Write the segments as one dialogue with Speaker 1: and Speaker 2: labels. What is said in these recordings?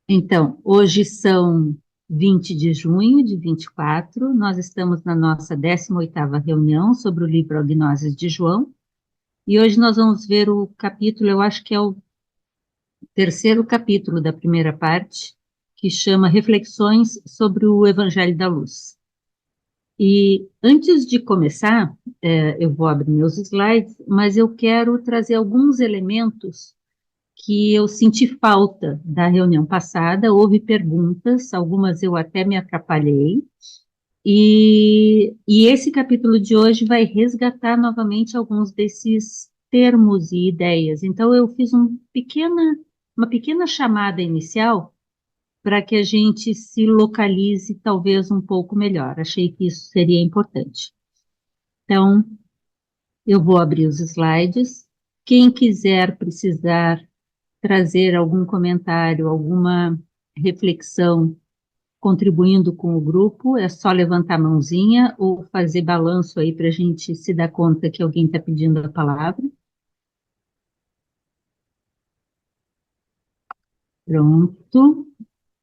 Speaker 1: Então, hoje são 20 de junho de 24. Nós estamos na nossa 18ª reunião sobre o livro Agnoses de João, e hoje nós vamos ver o capítulo, eu acho que é o terceiro capítulo da primeira parte, que chama Reflexões sobre o Evangelho da Luz. E antes de começar, eu vou abrir meus slides, mas eu quero trazer alguns elementos que eu senti falta da reunião passada. Houve perguntas, algumas eu até me atrapalhei, e esse capítulo de hoje vai resgatar novamente alguns desses termos e ideias. Então, eu fiz uma pequena chamada inicial para que a gente se localize talvez um pouco melhor. Achei que isso seria importante. Então, eu vou abrir os slides. Quem quiser precisar trazer algum comentário, alguma reflexão, contribuindo com o grupo, é só levantar a mãozinha ou fazer balanço aí para a gente se dar conta que alguém está pedindo a palavra. Pronto.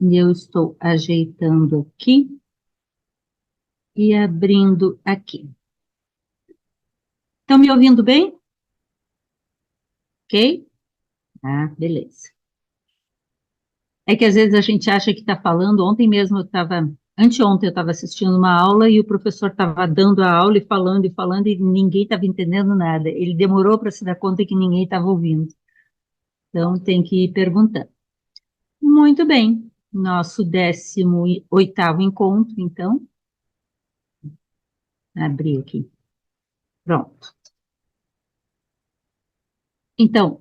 Speaker 1: E eu estou ajeitando aqui e abrindo aqui. Estão me ouvindo bem? Ok? Ah, beleza. É que às vezes a gente acha que está falando. Anteontem eu estava assistindo uma aula e o professor estava dando a aula e falando e ninguém estava entendendo nada. Ele demorou para se dar conta que ninguém estava ouvindo. Então tem que ir perguntando. Muito bem. Nosso 18º encontro, então. Abri aqui. Pronto. Então,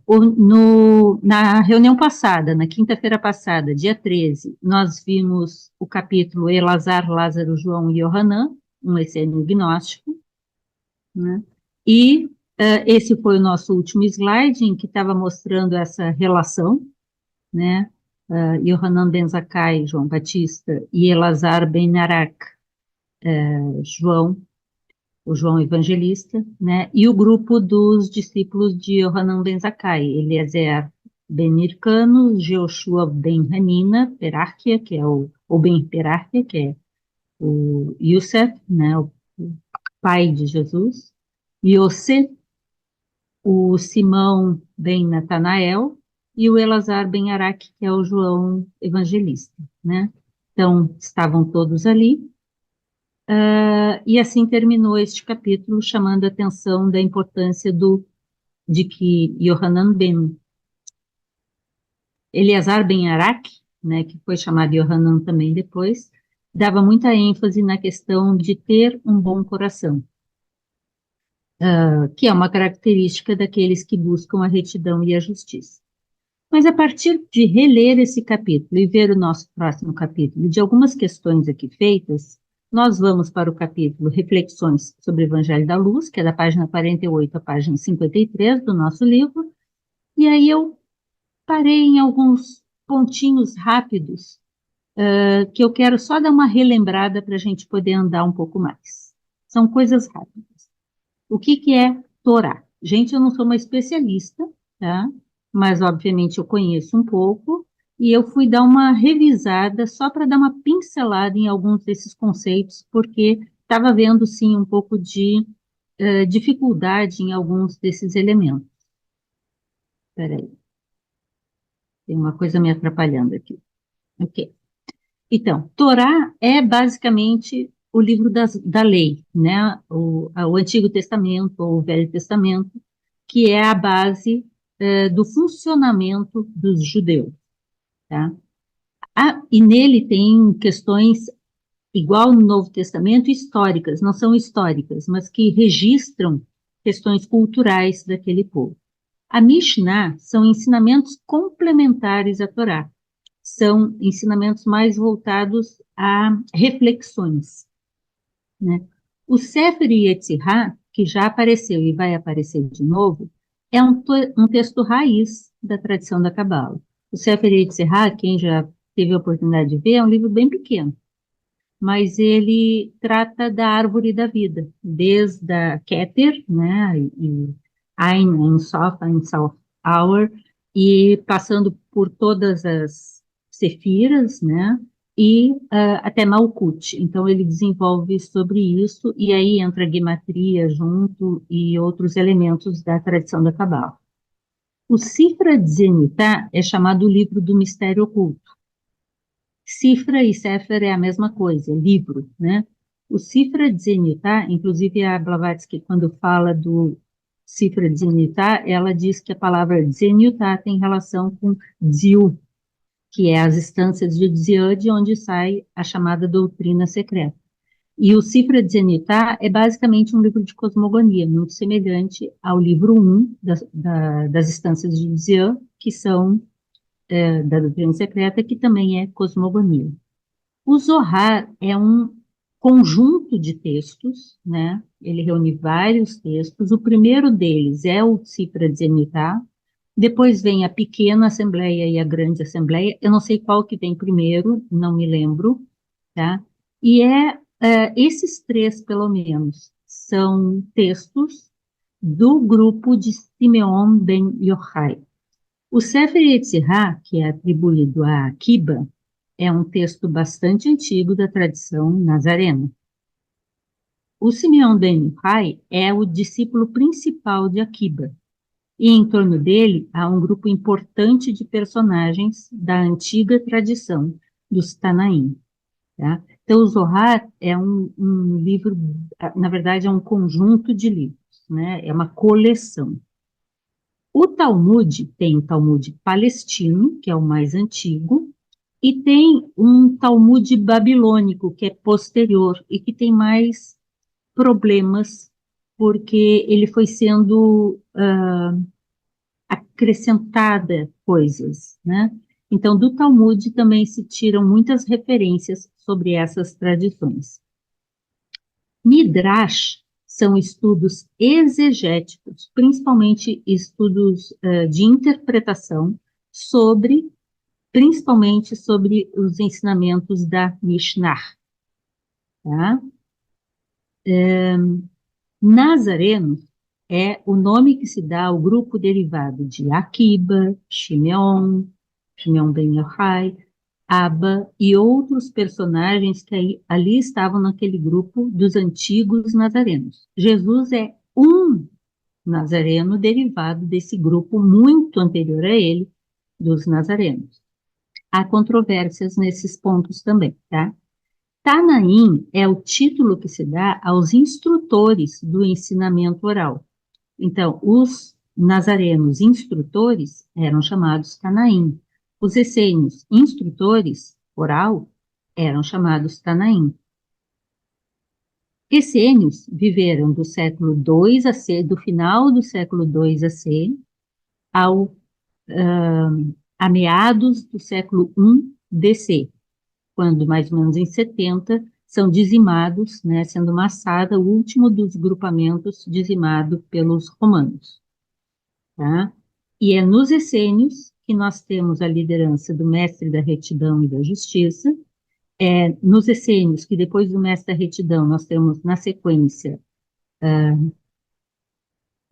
Speaker 1: na reunião passada, na quinta-feira passada, dia 13, nós vimos o capítulo Elazar, Lázaro, João e Yohanan, um essênio gnóstico, né? E esse foi o nosso último slide, em que estava mostrando essa relação, né? Yohanan ben Zakkai, João Batista, e Elazar ben Arak, João, o João Evangelista, né? E o grupo dos discípulos de Yohanan ben Zakkai, Eliezer ben Hircano, Jehoshua ben Hanina, Perárquia, que é ou ben Perárquia, que é o Yosef, né? O pai de Jesus, Yosef, o Simão ben Natanael e o Elazar ben Araque, que é o João Evangelista, né? Então, estavam todos ali, e assim terminou este capítulo, chamando a atenção da importância de que Yohanan ben Eleazar ben Araque, né, que foi chamado Yohanan também depois, dava muita ênfase na questão de ter um bom coração, que é uma característica daqueles que buscam a retidão e a justiça. Mas a partir de reler esse capítulo e ver o nosso próximo capítulo, de algumas questões aqui feitas, nós vamos para o capítulo Reflexões sobre o Evangelho da Luz, que é da página 48 à página 53 do nosso livro, e aí eu parei em alguns pontinhos rápidos, que eu quero só dar uma relembrada para a gente poder andar um pouco mais. São coisas rápidas. O que que é Torá? Gente, eu não sou uma especialista, tá? Mas obviamente eu conheço um pouco e eu fui dar uma revisada só para dar uma pincelada em alguns desses conceitos, porque estava vendo sim um pouco de dificuldade em alguns desses elementos. Espera aí, tem uma coisa me atrapalhando aqui. Ok. Então, Torá é basicamente o livro da lei, né? O Antigo Testamento ou o Velho Testamento, que é a base do funcionamento dos judeus, tá? E nele tem questões, igual no Novo Testamento, históricas, não são históricas, mas que registram questões culturais daquele povo. A Mishnah são ensinamentos complementares à Torá, são ensinamentos mais voltados a reflexões, né? O Sefer Yetzirah, que já apareceu e vai aparecer de novo, é um texto raiz da tradição da Cabala. O Sefer Yetzirah, quem já teve a oportunidade de ver, é um livro bem pequeno, mas ele trata da árvore da vida, desde a Keter, né, e Ein Sof, Ein Sof Hour, e passando por todas as Sefiras, né? E até Malkuth. Então, ele desenvolve sobre isso, e aí entra a gematria junto e outros elementos da tradição da Cabala. O Sifra Zenitá é chamado o livro do mistério oculto. Sifra e Sefer é a mesma coisa, livro, né? O Sifra Zenitá, inclusive a Blavatsky, quando fala do Sifra Zenitá, ela diz que a palavra Zenitá tem relação com Dziu, que é as instâncias de Dziu, de onde sai a chamada doutrina secreta. E o Sifra Zenitá é basicamente um livro de cosmogonia, muito semelhante ao livro 1 das instâncias de Dziu, que são da doutrina secreta, que também é cosmogonia. O Zohar é um conjunto de textos, né? Ele reúne vários textos. O primeiro deles é o Sifra Zenitá, depois vem a pequena assembleia e a grande assembleia. Eu não sei qual que vem primeiro, não me lembro, tá? E esses três, pelo menos, são textos do grupo de Simeon ben Yochai. O Sefer Yetzirah, que é atribuído a Akiba, é um texto bastante antigo da tradição nazarena. O Simeon ben Yochai é o discípulo principal de Akiba, e em torno dele há um grupo importante de personagens da antiga tradição dos Tanaim. Tá? Então, o Zohar é um livro, na verdade, é um conjunto de livros, né? É uma coleção. O Talmud tem o Talmud palestino, que é o mais antigo, e tem um Talmud babilônico, que é posterior e que tem mais problemas, porque ele foi sendo acrescentada coisas, né? Então, do Talmud também se tiram muitas referências sobre essas tradições. Midrash são estudos exegéticos, principalmente estudos de interpretação principalmente sobre os ensinamentos da Mishnah, tá? Nazareno é o nome que se dá ao grupo derivado de Akiba, Shimeon ben Yochai, Abba e outros personagens que ali estavam naquele grupo dos antigos nazarenos. Jesus é um nazareno derivado desse grupo muito anterior a ele, dos nazarenos. Há controvérsias nesses pontos também, tá? Tanaim é o título que se dá aos instrutores do ensinamento oral. Então, os nazarenos instrutores eram chamados Tanaim. Os essênios instrutores oral eram chamados Tanaim. Essênios viveram do século II AC, do final do século II AC, a meados do século I DC, quando mais ou menos em 70 são dizimados, né, sendo Massada o último dos grupamentos dizimado pelos romanos. Tá? E é nos essênios que nós temos a liderança do mestre da retidão e da justiça, nos essênios que depois do mestre da retidão nós temos na sequência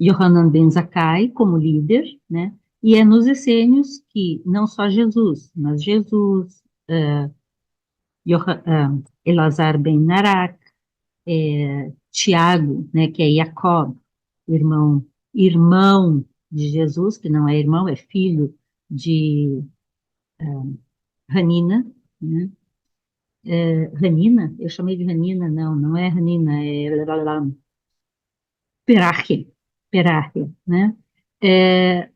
Speaker 1: Yohanan ben Zakkai como líder, né? E é nos essênios que não só Jesus, mas Jesus, Elazar ben Narak, Tiago, né, que é Jacob, irmão de Jesus, que não é irmão, é filho de Hanina, né? Hanina, eu chamei de Hanina, não é Hanina, é Peráquia, né? É,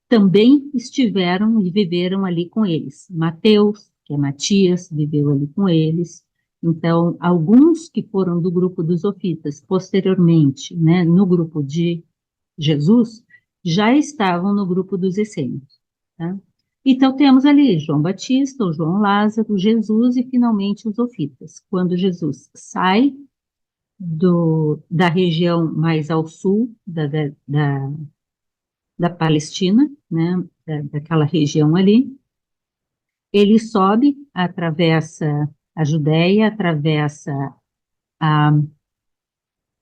Speaker 1: também estiveram e viveram ali com eles. Mateus, que é Matias, viveu ali com eles. Então, alguns que foram do grupo dos Ofitas, posteriormente, né, no grupo de Jesus, já estavam no grupo dos essênios. Tá? Então, temos ali João Batista, o João Lázaro, Jesus e, finalmente, os Ofitas. Quando Jesus sai da região mais ao sul da Palestina, né, daquela região ali, ele sobe, atravessa a Judéia, atravessa a,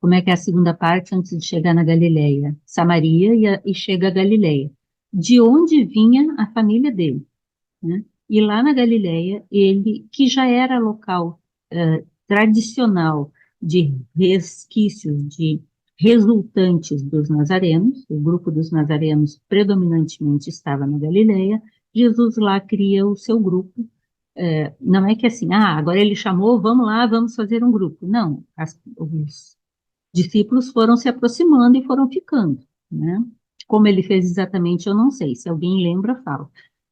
Speaker 1: como é que é a segunda parte antes de chegar na Galileia? Samaria e chega a Galileia, de onde vinha a família dele, né? E lá na Galileia, ele, que já era local tradicional de resquícios, de resultantes dos nazarenos, o grupo dos nazarenos predominantemente estava na Galileia, Jesus lá cria o seu grupo. Não é que assim, agora ele chamou, vamos lá, vamos fazer um grupo. Não, os discípulos foram se aproximando e foram ficando, né? Como ele fez exatamente, eu não sei. Se alguém lembra, fala.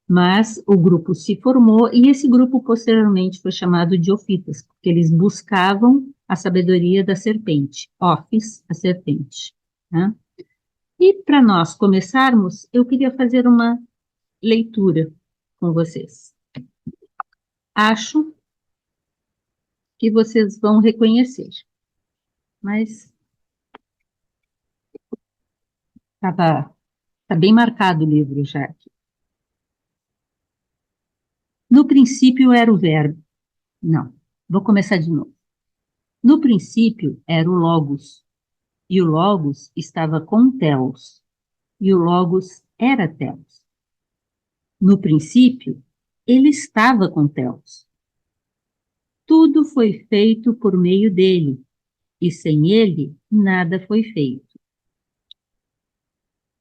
Speaker 1: Mas o grupo se formou e esse grupo posteriormente foi chamado de Ofitas, porque eles buscavam a sabedoria da serpente, Ofis, a serpente, né? E para nós começarmos, eu queria fazer uma leitura com vocês. Acho que vocês vão reconhecer, mas tá bem marcado o livro já aqui. No princípio era o verbo. Não, vou começar de novo. No princípio era o Logos, e o Logos estava com Theos, e o Logos era Theos. No princípio, ele estava com Theos. Tudo foi feito por meio dele, e sem ele nada foi feito.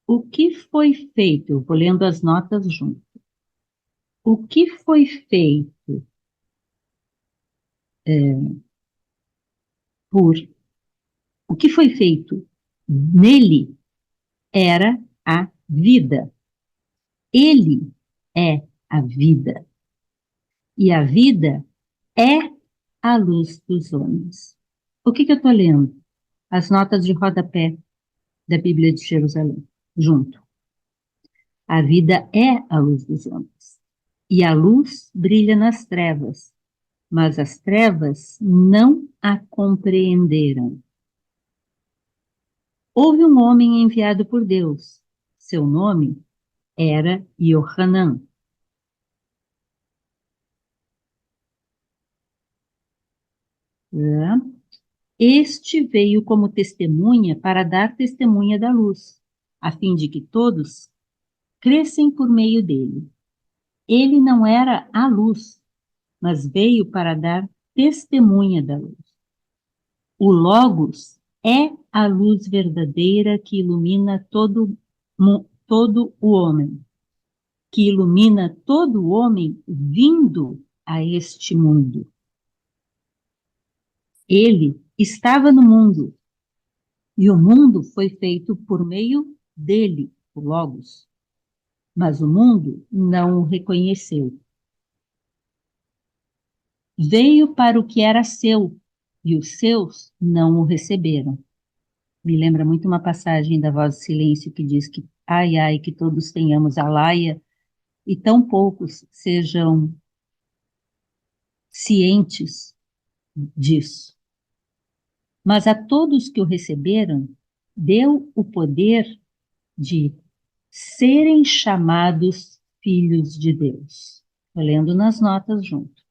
Speaker 1: O que foi feito? Eu vou lendo as notas junto. O que foi feito por... O que foi feito nele era a vida. Ele é a vida. E a vida é a luz dos homens. O que eu estou lendo? As notas de rodapé da Bíblia de Jerusalém, junto. A vida é a luz dos homens. E a luz brilha nas trevas, mas as trevas não a compreenderam. Houve um homem enviado por Deus. Seu nome era Yohanan. Este veio como testemunha para dar testemunha da luz, a fim de que todos crescem por meio dele. Ele não era a luz, mas veio para dar testemunha da luz. O Logos é a luz verdadeira que ilumina todo o homem, que ilumina todo o homem vindo a este mundo. Ele estava no mundo, e o mundo foi feito por meio dele, o Logos. Mas o mundo não o reconheceu. Veio para o que era seu, e os seus não o receberam. Me lembra muito uma passagem da Voz do Silêncio que diz que, ai, ai, que todos tenhamos a laia, e tão poucos sejam cientes disso. Mas a todos que o receberam, deu o poder de serem chamados filhos de Deus. Estou lendo nas notas junto.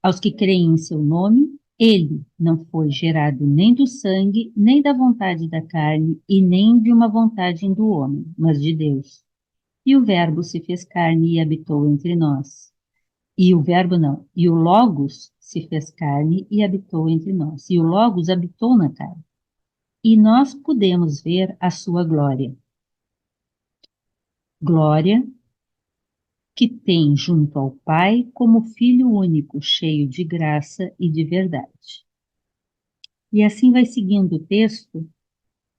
Speaker 1: Aos que creem em seu nome, ele não foi gerado nem do sangue, nem da vontade da carne, e nem de uma vontade do homem, mas de Deus. E o Verbo se fez carne e habitou entre nós. E o Verbo não, e o Logos se fez carne e habitou entre nós. E o Logos habitou na carne. E nós pudemos ver a sua glória. Glória que tem junto ao Pai como Filho único, cheio de graça e de verdade. E assim vai seguindo o texto,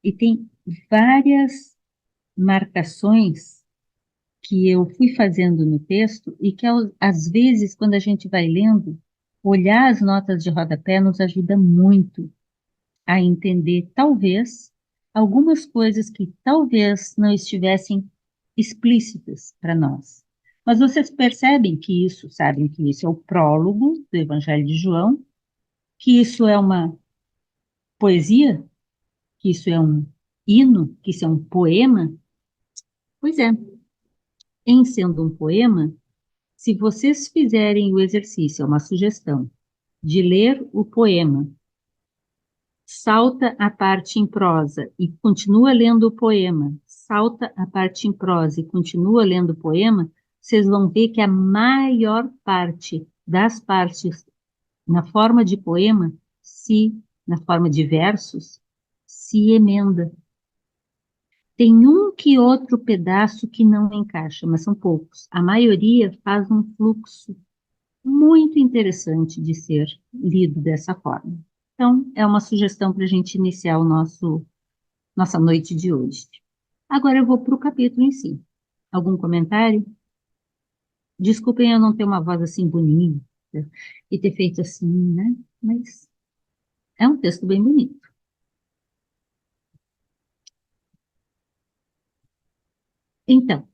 Speaker 1: e tem várias marcações que eu fui fazendo no texto, e que às vezes, quando a gente vai lendo, olhar as notas de rodapé nos ajuda muito a entender, talvez, algumas coisas que talvez não estivessem explícitas para nós. Mas vocês percebem que isso, sabem que isso é o prólogo do Evangelho de João, que isso é uma poesia, que isso é um hino, que isso é um poema? Pois é, em sendo um poema, se vocês fizerem o exercício, é uma sugestão, de ler o poema, salta a parte em prosa e continua lendo o poema, salta a parte em prosa e continua lendo o poema, vocês vão ver que a maior parte das partes na forma de poema, na forma de versos, se emenda. Tem um que outro pedaço que não encaixa, mas são poucos. A maioria faz um fluxo muito interessante de ser lido dessa forma. Então, é uma sugestão para a gente iniciar nossa noite de hoje. Agora eu vou para o capítulo em si. Algum comentário? Desculpem eu não ter uma voz assim bonita e ter feito assim, né? Mas é um texto bem bonito. Então,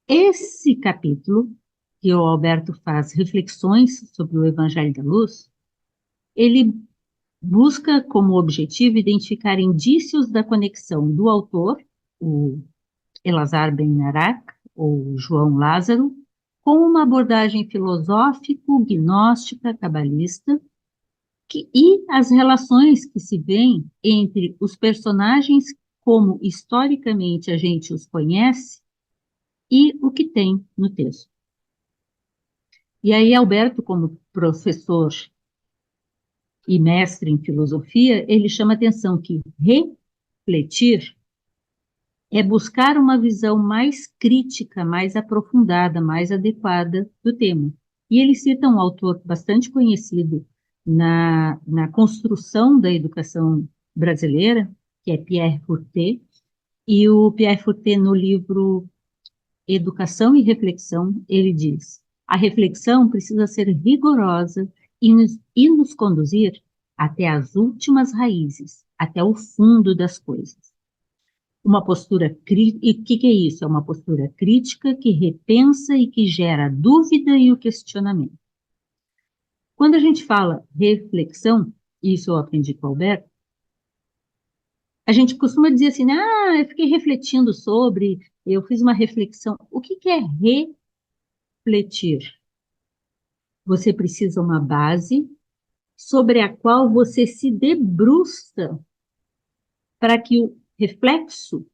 Speaker 1: esse capítulo, que o Alberto faz reflexões sobre o Evangelho da Luz, ele busca como objetivo identificar indícios da conexão do autor, o Elazar Ben Arak, ou João Lázaro, com uma abordagem filosófico-gnóstica cabalista e as relações que se vêem entre os personagens, como historicamente a gente os conhece, e o que tem no texto. E aí, Alberto, como professor e mestre em filosofia, ele chama a atenção que refletir é buscar uma visão mais crítica, mais aprofundada, mais adequada do tema. E ele cita um autor bastante conhecido na construção da educação brasileira, que é Pierre Foutet, e o Pierre Foutet, no livro Educação e Reflexão, ele diz: a reflexão precisa ser rigorosa e nos conduzir até as últimas raízes, até o fundo das coisas. Uma postura crítica, e o que é isso? É uma postura crítica que repensa e que gera a dúvida e o questionamento. Quando a gente fala reflexão, e isso eu aprendi com o Alberto, a gente costuma dizer assim, ah, eu fiquei refletindo sobre, eu fiz uma reflexão. O que é refletir? Você precisa uma base sobre a qual você se debruça para que o reflexo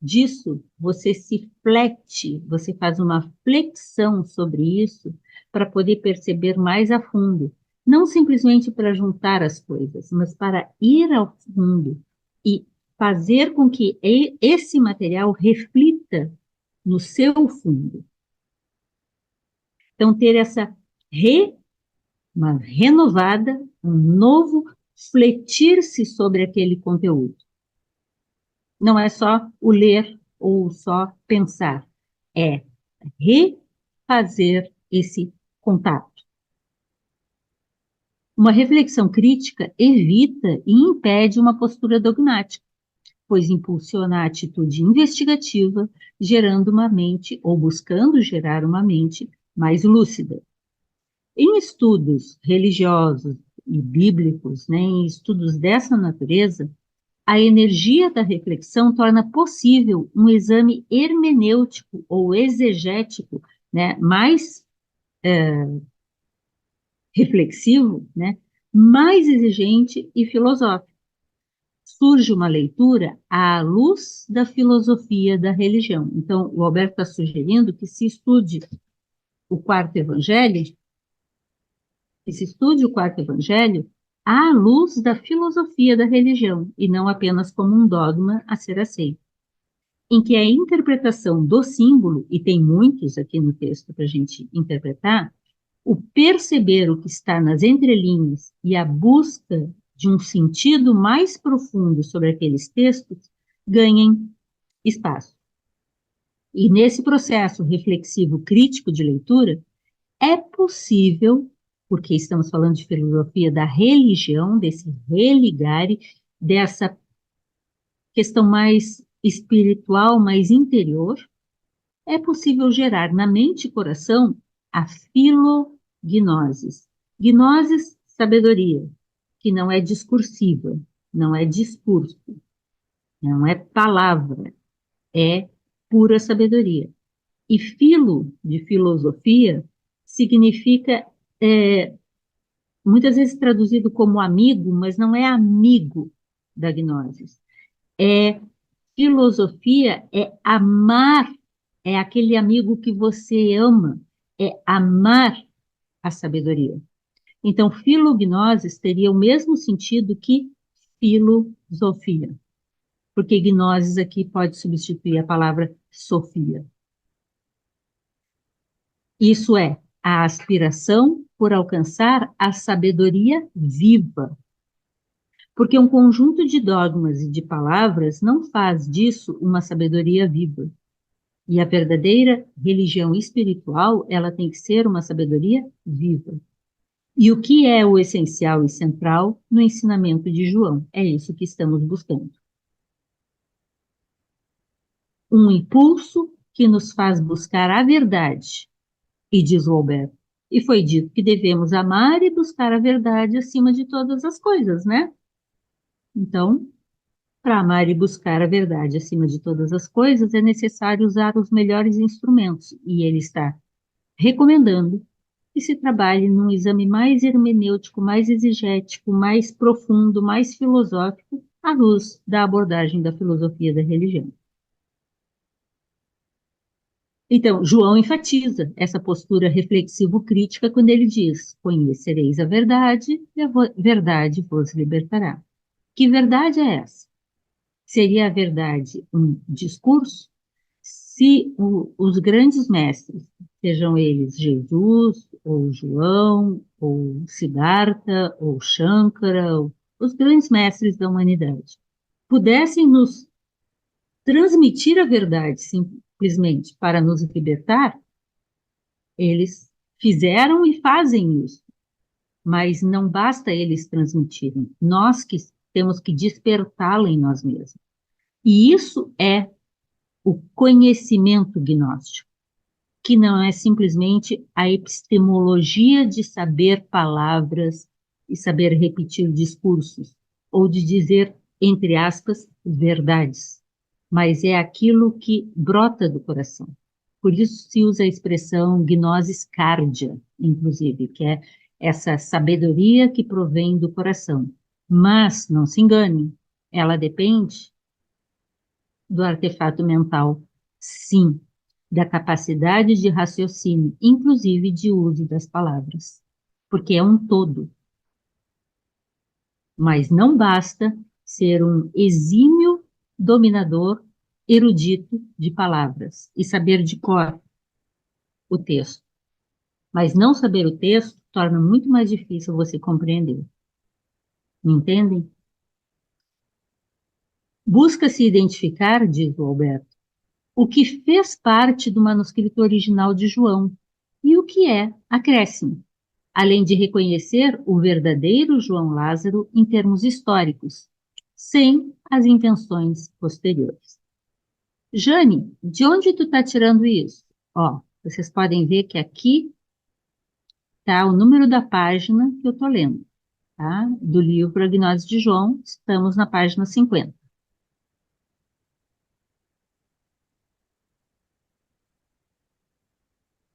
Speaker 1: disso, você se flete, você faz uma flexão sobre isso para poder perceber mais a fundo. Não simplesmente para juntar as coisas, mas para ir ao fundo e fazer com que esse material reflita no seu fundo. Então, ter uma renovada, um novo fletir-se sobre aquele conteúdo. Não é só o ler ou só pensar, é refazer esse contato. Uma reflexão crítica evita e impede uma postura dogmática, pois impulsiona a atitude investigativa, gerando uma mente ou buscando gerar uma mente mais lúcida. Em estudos religiosos e bíblicos, né, em estudos dessa natureza, a energia da reflexão torna possível um exame hermenêutico ou exegético, né, mais reflexivo, né, mais exigente e filosófico. Surge uma leitura à luz da filosofia da religião. Então, o Alberto está sugerindo que se estude o quarto evangelho, à luz da filosofia da religião, e não apenas como um dogma a ser aceito, em que a interpretação do símbolo, e tem muitos aqui no texto para a gente interpretar, o perceber o que está nas entrelinhas e a busca de um sentido mais profundo sobre aqueles textos ganhem espaço. E nesse processo reflexivo crítico de leitura, é possível, porque estamos falando de filosofia da religião, desse religare, dessa questão mais espiritual, mais interior, é possível gerar na mente e coração a filognosis. Gnosis, sabedoria, que não é discursiva, não é discurso, não é palavra, é pura sabedoria. E filo, de filosofia, significa, muitas vezes traduzido como amigo, mas não é amigo da gnosis. É Filosofia é amar, é aquele amigo que você ama, é amar a sabedoria. Então, filognosis teria o mesmo sentido que filosofia, porque gnosis aqui pode substituir a palavra sofia. Isso é a aspiração por alcançar a sabedoria viva, porque um conjunto de dogmas e de palavras não faz disso uma sabedoria viva. E a verdadeira religião espiritual, ela tem que ser uma sabedoria viva. E o que é o essencial e central no ensinamento de João? É isso que estamos buscando. Um impulso que nos faz buscar a verdade. E diz o Alberto, e foi dito que devemos amar e buscar a verdade acima de todas as coisas, né? Então, para amar e buscar a verdade acima de todas as coisas, é necessário usar os melhores instrumentos, e ele está recomendando que se trabalhe num exame mais hermenêutico, mais exegético, mais profundo, mais filosófico, à luz da abordagem da filosofia da religião. Então, João enfatiza essa postura reflexivo-crítica quando ele diz: conhecereis a verdade e a verdade vos libertará. Que verdade é essa? Seria a verdade um discurso? Se os grandes mestres, sejam eles Jesus, ou João, ou Siddhartha, ou Shankara, ou os grandes mestres da humanidade, pudessem nos transmitir a verdade simplesmente para nos libertar, eles fizeram e fazem isso, mas não basta eles transmitirem, nós que temos que despertá-la em nós mesmos. E isso é o conhecimento gnóstico, que não é simplesmente a epistemologia de saber palavras e saber repetir discursos, ou de dizer, entre aspas, verdades, mas é aquilo que brota do coração. Por isso se usa a expressão gnosis cardia, inclusive, que é essa sabedoria que provém do coração. Mas, não se engane, ela depende do artefato mental, sim, da capacidade de raciocínio, inclusive de uso das palavras, porque é um todo. Mas não basta ser um exímio dominador erudito de palavras e saber de cor o texto. Mas não saber o texto torna muito mais difícil você compreender. Me entendem? Busca-se identificar, diz o Alberto, o que fez parte do manuscrito original de João e o que é acréscimo, além de reconhecer o verdadeiro João Lázaro em termos históricos, sem as invenções posteriores. Jane, de onde tu está tirando isso? Ó, vocês podem ver que aqui está o número da página que eu estou lendo, tá? Do livro A Gnose de João, estamos na página 50.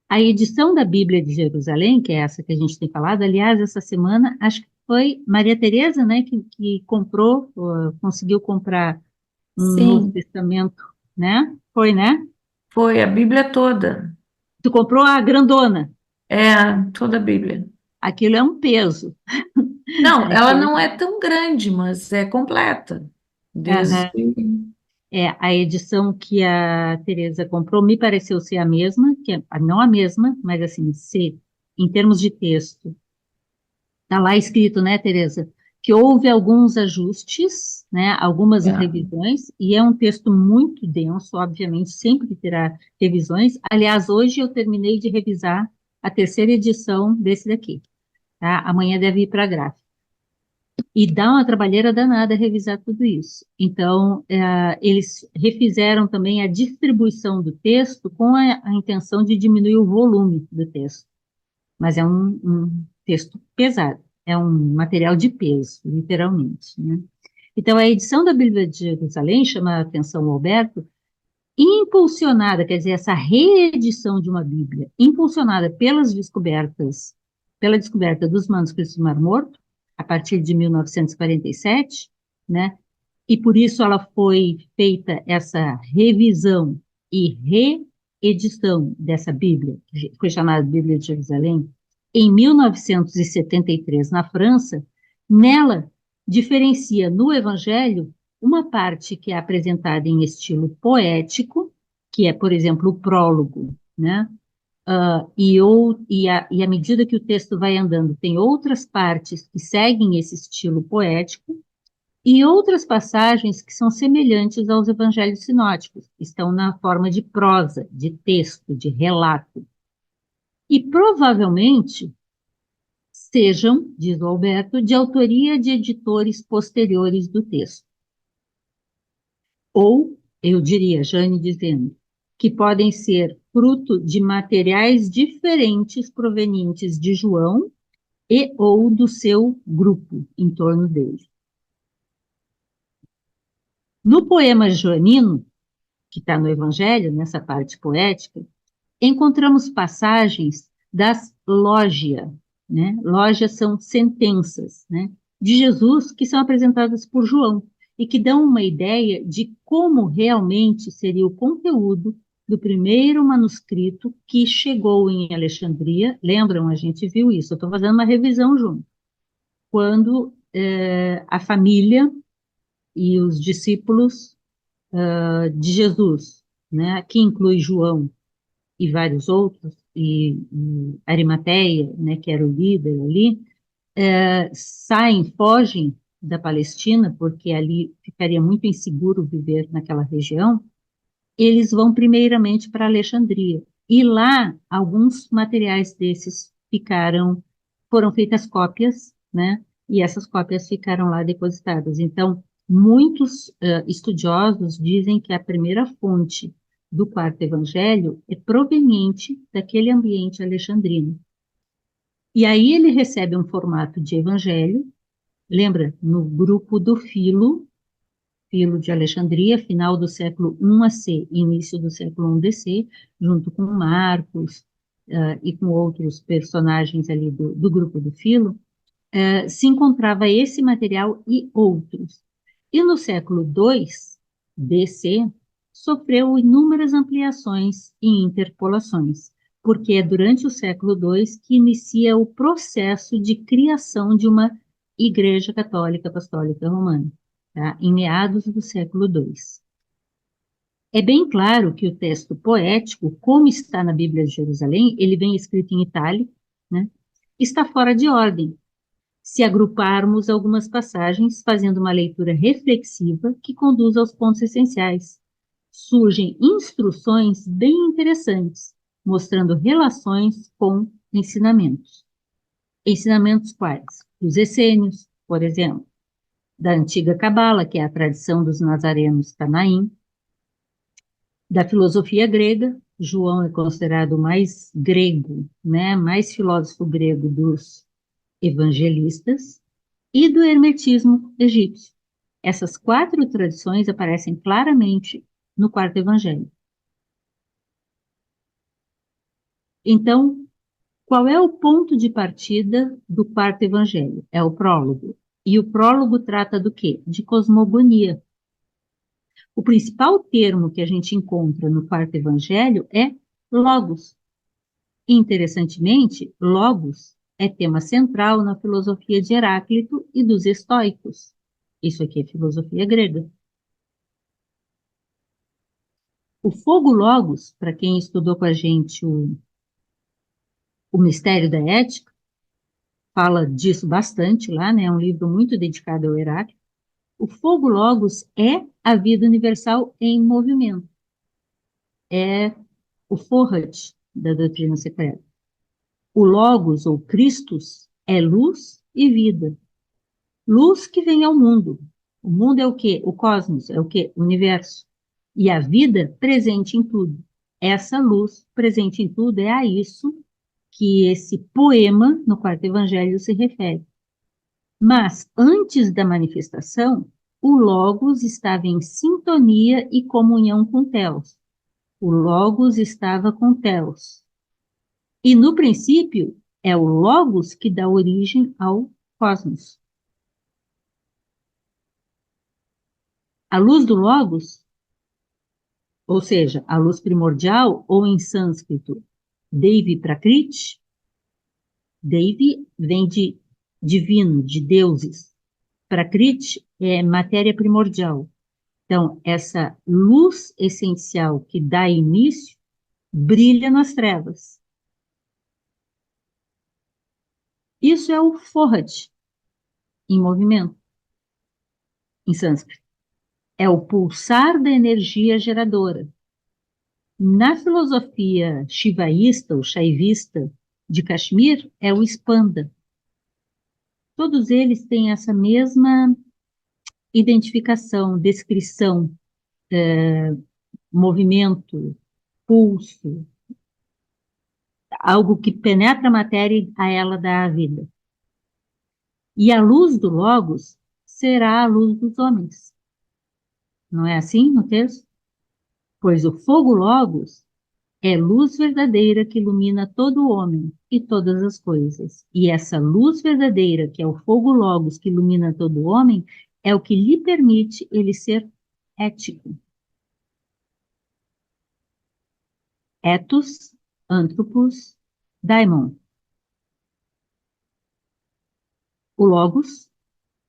Speaker 1: A edição da Bíblia de Jerusalém, que é essa que a gente tem falado, aliás, essa semana, acho que foi Maria Tereza, né, que comprou, conseguiu comprar um Novo
Speaker 2: Sim,
Speaker 1: Testamento, né? Foi, né?
Speaker 2: foi a Bíblia toda.
Speaker 1: Tu comprou a grandona.
Speaker 2: É, toda a Bíblia.
Speaker 1: Aquilo é um peso.
Speaker 2: Não, ela
Speaker 1: Aquilo,
Speaker 2: não é tão grande, mas é completa. Desde.
Speaker 1: aham. É, a edição que a Tereza comprou me pareceu ser a mesma, que é, não a mesma, mas assim, ser, em termos de texto, está lá escrito, né, Tereza, que houve alguns ajustes, né, algumas
Speaker 2: É.
Speaker 1: revisões, e é um texto muito denso, obviamente, sempre terá revisões. Aliás, hoje eu terminei de revisar a terceira edição desse daqui, tá? Amanhã deve ir para a gráfica. E dá uma trabalheira danada revisar tudo isso. Então, eles refizeram também a distribuição do texto com a intenção de diminuir o volume do texto. Mas é um texto pesado, é um material de peso, literalmente, né? Então, a edição da Bíblia de Jerusalém chama a atenção, Alberto, impulsionada, quer dizer, essa reedição de uma Bíblia, impulsionada pela descoberta dos manuscritos do Mar Morto, a partir de 1947, né? e por isso ela foi feita essa revisão e reedição dessa Bíblia, que foi chamada Bíblia de Jerusalém, em 1973, na França. Nela, diferencia no Evangelho uma parte que é apresentada em estilo poético, que é, por exemplo, o prólogo, né? E à medida que o texto vai andando, tem outras partes que seguem esse estilo poético, e outras passagens que são semelhantes aos evangelhos sinóticos, estão na forma de prosa, de texto, de relato. E provavelmente sejam, diz o Alberto, de autoria de editores posteriores do texto. Ou, eu diria, Jane dizendo, que podem ser fruto de materiais diferentes provenientes de João e ou do seu grupo em torno dele. No poema joanino, que está no Evangelho, nessa parte poética, encontramos passagens das lógia, né? Lógia são sentenças, né? De Jesus que são apresentadas por João e que dão uma ideia de como realmente seria o conteúdo do primeiro manuscrito que chegou em Alexandria. Lembram? A gente viu isso. Eu estou fazendo uma revisão junto. Quando a família e os discípulos de Jesus, né, que inclui João e vários outros, e Arimateia, né, que era o líder ali, saem, fogem da Palestina, porque ali ficaria muito inseguro viver naquela região. Eles vão primeiramente para Alexandria, e lá alguns materiais desses foram feitas cópias, né, e essas cópias ficaram lá depositadas. Então, muitos estudiosos dizem que a primeira fonte do quarto evangelho é proveniente daquele ambiente alexandrino. E aí ele recebe um formato de evangelho, lembra, no grupo do Filo de Alexandria, final do século I AC, início do século I DC, junto com Marcos e com outros personagens ali do grupo do Filo, se encontrava esse material e outros. E no século II DC, sofreu inúmeras ampliações e interpolações, porque é durante o século II que inicia o processo de criação de uma Igreja Católica Apostólica Romana, tá? Em meados do século II. É bem claro que o texto poético, como está na Bíblia de Jerusalém, ele vem escrito em itálico, né? Está fora de ordem, se agruparmos algumas passagens, fazendo uma leitura reflexiva que conduz aos pontos essenciais. Surgem instruções bem interessantes, mostrando relações com ensinamentos. Ensinamentos quais? Os essênios, por exemplo, da antiga Cabala, que é a tradição dos nazarenos Tanaim, da filosofia grega. João é considerado o mais grego, né, mais filósofo grego dos evangelistas, e do hermetismo egípcio. Essas quatro tradições aparecem claramente no quarto evangelho. Então, qual é o ponto de partida do quarto evangelho? É o prólogo. E o prólogo trata do quê? De cosmogonia. O principal termo que a gente encontra no quarto evangelho é logos. Interessantemente, logos é tema central na filosofia de Heráclito e dos estoicos. Isso aqui é filosofia grega. O fogo logos, para quem estudou com a gente o Mistério da Ética, fala disso bastante lá, né? É um livro muito dedicado ao Heráclito. O fogo logos é a vida universal em movimento. É o forrat da doutrina secreta. O logos, ou Christus, é luz e vida. Luz que vem ao mundo. O mundo é o quê? O cosmos, é o quê? O universo. E a vida presente em tudo. Essa luz presente em tudo é a isso que esse poema no quarto evangelho se refere. Mas, antes da manifestação, o Logos estava em sintonia e comunhão com Theos. O Logos estava com Theos. E, no princípio, é o Logos que dá origem ao cosmos. A luz do Logos, ou seja, a luz primordial, ou em sânscrito, Devi Prakriti, Devi vem de divino, de deuses. Prakriti é matéria primordial. Então, essa luz essencial que dá início brilha nas trevas. Isso é o Forhat em movimento, em sânscrito. É o pulsar da energia geradora. Na filosofia shivaísta ou shaivista de Kashmir, é o Spanda. Todos eles têm essa mesma identificação, descrição, movimento, pulso, algo que penetra a matéria e a ela dá a vida. E a luz do Logos será a luz dos homens. Não é assim no texto? Pois o fogo Logos é luz verdadeira que ilumina todo o homem e todas as coisas. E essa luz verdadeira, que é o fogo Logos que ilumina todo o homem, é o que lhe permite ele ser ético. Ethos, anthropos, daimon. O Logos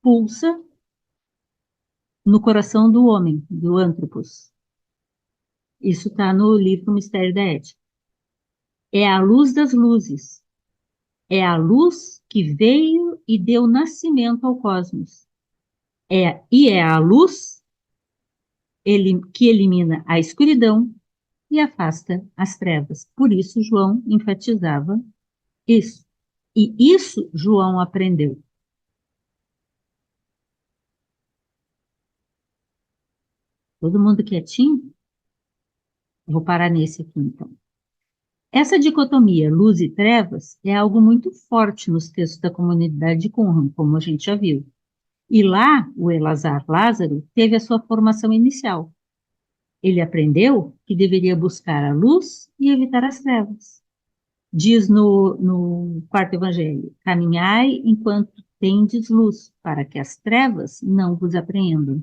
Speaker 1: pulsa no coração do homem, do anthropos. Isso está no livro Mistério da Ética. É a luz das luzes. É a luz que veio e deu nascimento ao cosmos. E é a luz que elimina a escuridão e afasta as trevas. Por isso, João enfatizava isso. E isso João aprendeu. Todo mundo quietinho? Vou parar nesse aqui, então. Essa dicotomia luz e trevas é algo muito forte nos textos da comunidade de Qumran, como a gente já viu. E lá, o Elazar Lázaro teve a sua formação inicial. Ele aprendeu que deveria buscar a luz e evitar as trevas. Diz no quarto evangelho: caminhai enquanto tendes luz, para que as trevas não vos apreendam.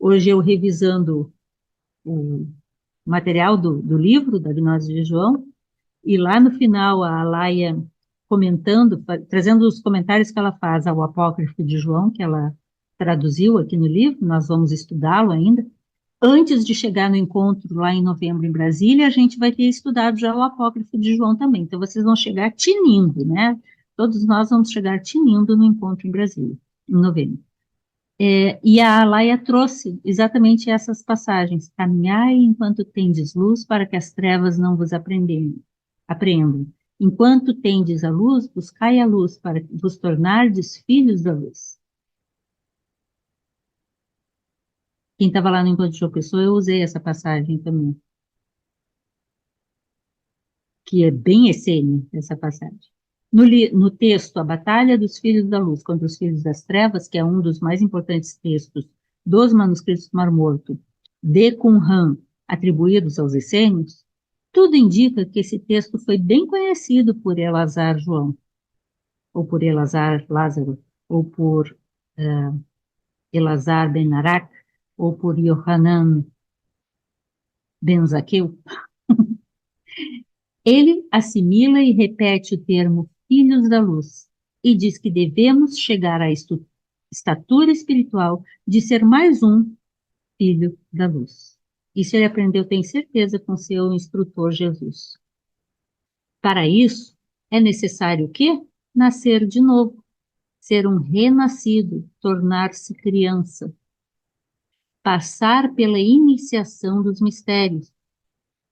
Speaker 1: Hoje eu revisando o material do livro, da Gnose de João, e lá no final a Laia comentando, trazendo os comentários que ela faz ao apócrifo de João, que ela traduziu aqui no livro, nós vamos estudá-lo ainda. Antes de chegar no encontro lá em novembro em Brasília, a gente vai ter estudado já o apócrifo de João também. Então vocês vão chegar tinindo, né? Todos nós vamos chegar tinindo no encontro em Brasília, em novembro. E a Laia trouxe exatamente essas passagens. Caminhai enquanto tendes luz, para que as trevas não vos apreendam. Enquanto tendes a luz, buscai a luz, para vos tornardes filhos da luz. Quem estava lá no encontro de João Pessoa, eu usei essa passagem também, que é bem essênia, essa passagem. No texto, A Batalha dos Filhos da Luz contra os Filhos das Trevas, que é um dos mais importantes textos dos manuscritos do Mar Morto, de Qumran, atribuídos aos essênios, tudo indica que esse texto foi bem conhecido por Elazar João, ou por Elazar Lázaro, ou por Elazar Ben Arak, ou por Yohanan Ben Zaqueu. Ele assimila e repete o termo filhos da luz e diz que devemos chegar à estatura espiritual de ser mais um filho da luz. Isso ele aprendeu, tenho certeza, com seu instrutor Jesus. Para isso, é necessário o quê? Nascer de novo, ser um renascido, tornar-se criança, passar pela iniciação dos mistérios.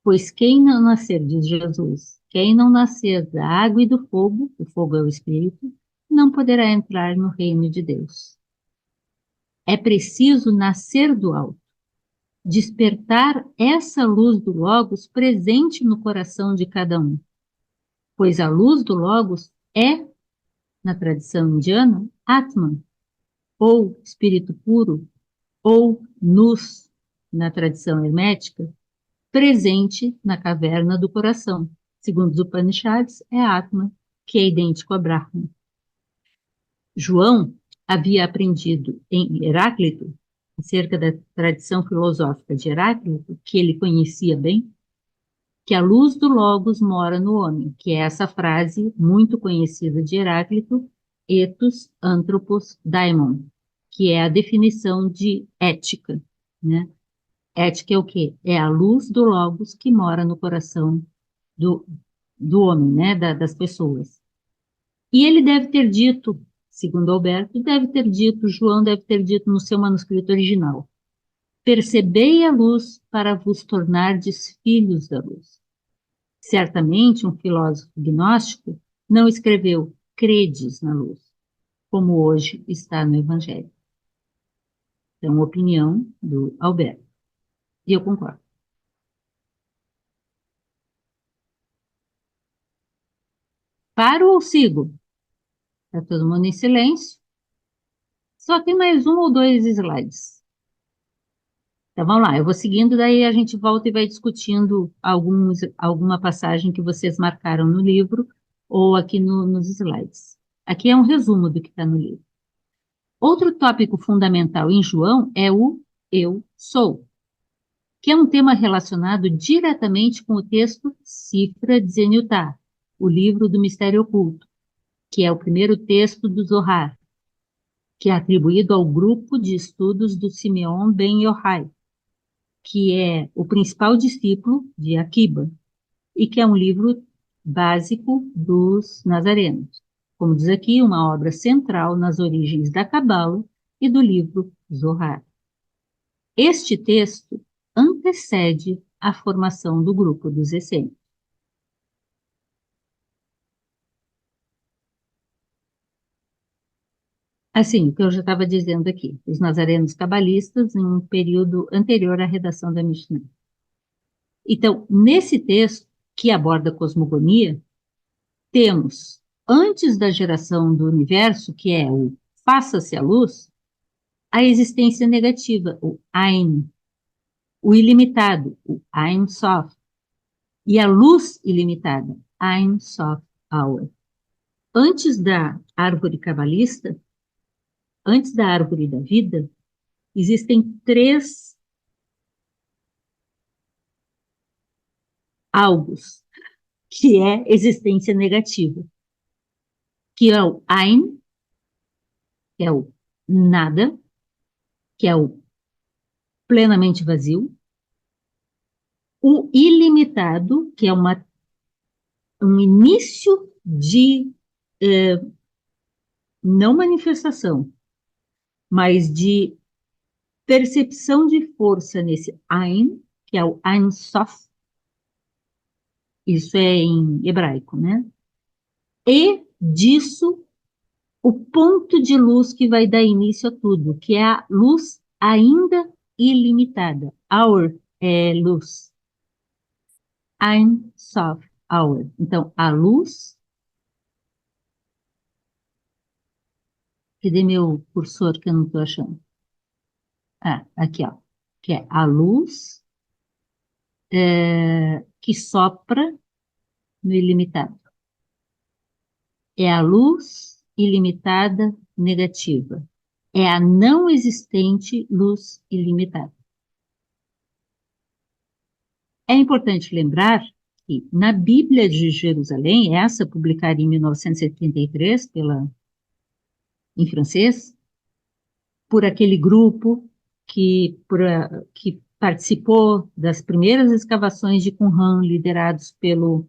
Speaker 1: Pois quem não nascer, diz Jesus, quem não nascer da água e do fogo, o fogo é o Espírito, não poderá entrar no reino de Deus. É preciso nascer do alto, despertar essa luz do Logos presente no coração de cada um. Pois a luz do Logos é, na tradição indiana, Atman, ou espírito puro, ou Nus, na tradição hermética, presente na caverna do coração. Segundo os Upanishads, é Atman, que é idêntico a Brahman. João havia aprendido em Heráclito acerca da tradição filosófica de Heráclito, que ele conhecia bem, que a luz do Logos mora no homem, que é essa frase muito conhecida de Heráclito, ethos anthropos daimon, que é a definição de ética, né? Ética é o quê? É a luz do Logos que mora no coração do, do homem, né? Das pessoas. E ele deve ter dito, segundo Alberto, deve ter dito, João deve ter dito no seu manuscrito original, percebei a luz para vos tornardes filhos da luz. Certamente, um filósofo gnóstico não escreveu credes na luz, como hoje está no Evangelho. É uma opinião do Alberto. E eu concordo. Paro ou sigo? Está todo mundo em silêncio. Só tem mais um ou dois slides. Então vamos lá, eu vou seguindo, daí a gente volta e vai discutindo alguma passagem que vocês marcaram no livro ou aqui nos slides. Aqui é um resumo do que está no livro. Outro tópico fundamental em João é o eu sou, que é um tema relacionado diretamente com o texto Sifra Tzeniutá, o livro do mistério oculto, que é o primeiro texto do Zohar, que é atribuído ao grupo de estudos do Simeon Ben Yochai, que é o principal discípulo de Akiba, e que é um livro básico dos nazarenos. Como diz aqui, uma obra central nas origens da Cabala e do livro Zohar. Este texto antecede a formação do grupo dos essênios. Assim, o que eu já estava dizendo aqui, os nazarenos cabalistas em um período anterior à redação da Mishnah. Então, nesse texto, que aborda a cosmogonia, temos, antes da geração do universo, que é o faça-se a luz, a existência negativa, o Ein, o ilimitado, o Ein Sof, e a luz ilimitada, Ein Sof Hour. Antes da árvore cabalista, antes da árvore da vida, existem três algos, que é existência negativa, que é o Ein, que é o nada, que é o plenamente vazio, o ilimitado, que é um início de não manifestação, mas de percepção de força nesse Ein, que é o Ein Sof, isso é em hebraico, né? E disso, o ponto de luz que vai dar início a tudo, que é a luz ainda ilimitada. Aur é luz. Ein Sof Hour. Então, a luz. Cadê meu cursor que eu não estou achando? Ah, aqui, ó. Que é a luz que sopra no ilimitado. É a luz ilimitada negativa. É a não existente luz ilimitada. É importante lembrar que na Bíblia de Jerusalém, essa publicada em 1973 em francês, por aquele grupo que participou das primeiras escavações de Qumran, liderados pelo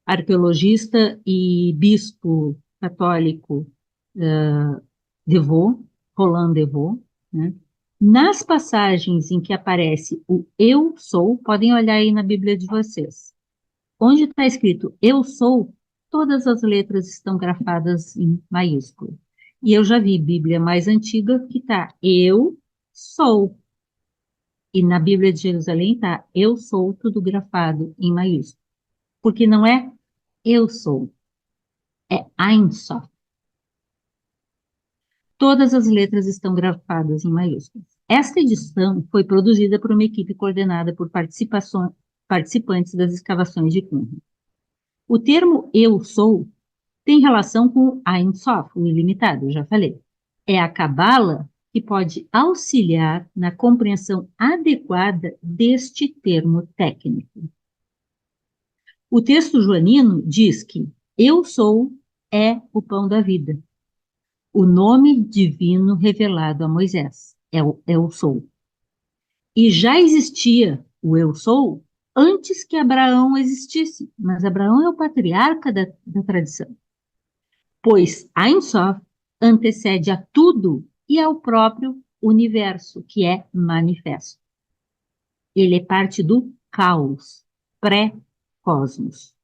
Speaker 1: arqueologista e bispo católico Devaux, Roland Devaux, né? Nas passagens em que aparece o eu sou, podem olhar aí na Bíblia de vocês. Onde está escrito eu sou, todas as letras estão grafadas em maiúsculo. E eu já vi Bíblia mais antiga que está eu sou. E na Bíblia de Jerusalém está eu sou, tudo grafado em maiúsculo. Porque não é eu sou, é Ein Sof. Todas as letras estão grafadas em maiúsculos. Esta edição foi produzida por uma equipe coordenada por participantes das escavações de Qumran. O termo eu sou tem relação com Ein Sof, o ilimitado, eu já falei. É a Cabala que pode auxiliar na compreensão adequada deste termo técnico. O texto joanino diz que eu sou é o pão da vida, o nome divino revelado a Moisés, é o eu sou. E já existia o eu sou antes que Abraão existisse, mas Abraão é o patriarca da tradição, pois Ein Sof antecede a tudo e ao próprio universo, que é manifesto. Ele é parte do caos, pré-cosmos.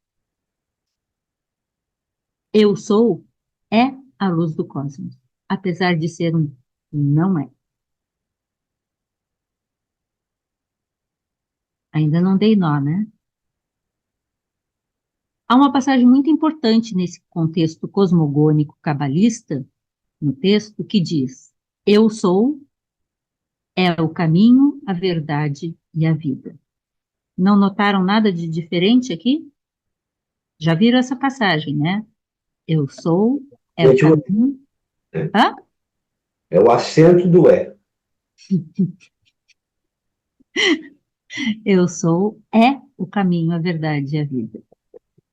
Speaker 1: Eu sou é a luz do cosmos, apesar de ser um não é. Ainda não dei nó, né? Há uma passagem muito importante nesse contexto cosmogônico cabalista, no texto, que diz: eu sou é o caminho, a verdade e a vida. Não notaram nada de diferente aqui? Já viram essa passagem, né? Eu sou é o
Speaker 3: Gente,
Speaker 1: caminho. Hã?
Speaker 3: é o acento do é.
Speaker 1: Eu sou é o caminho, a verdade e a vida.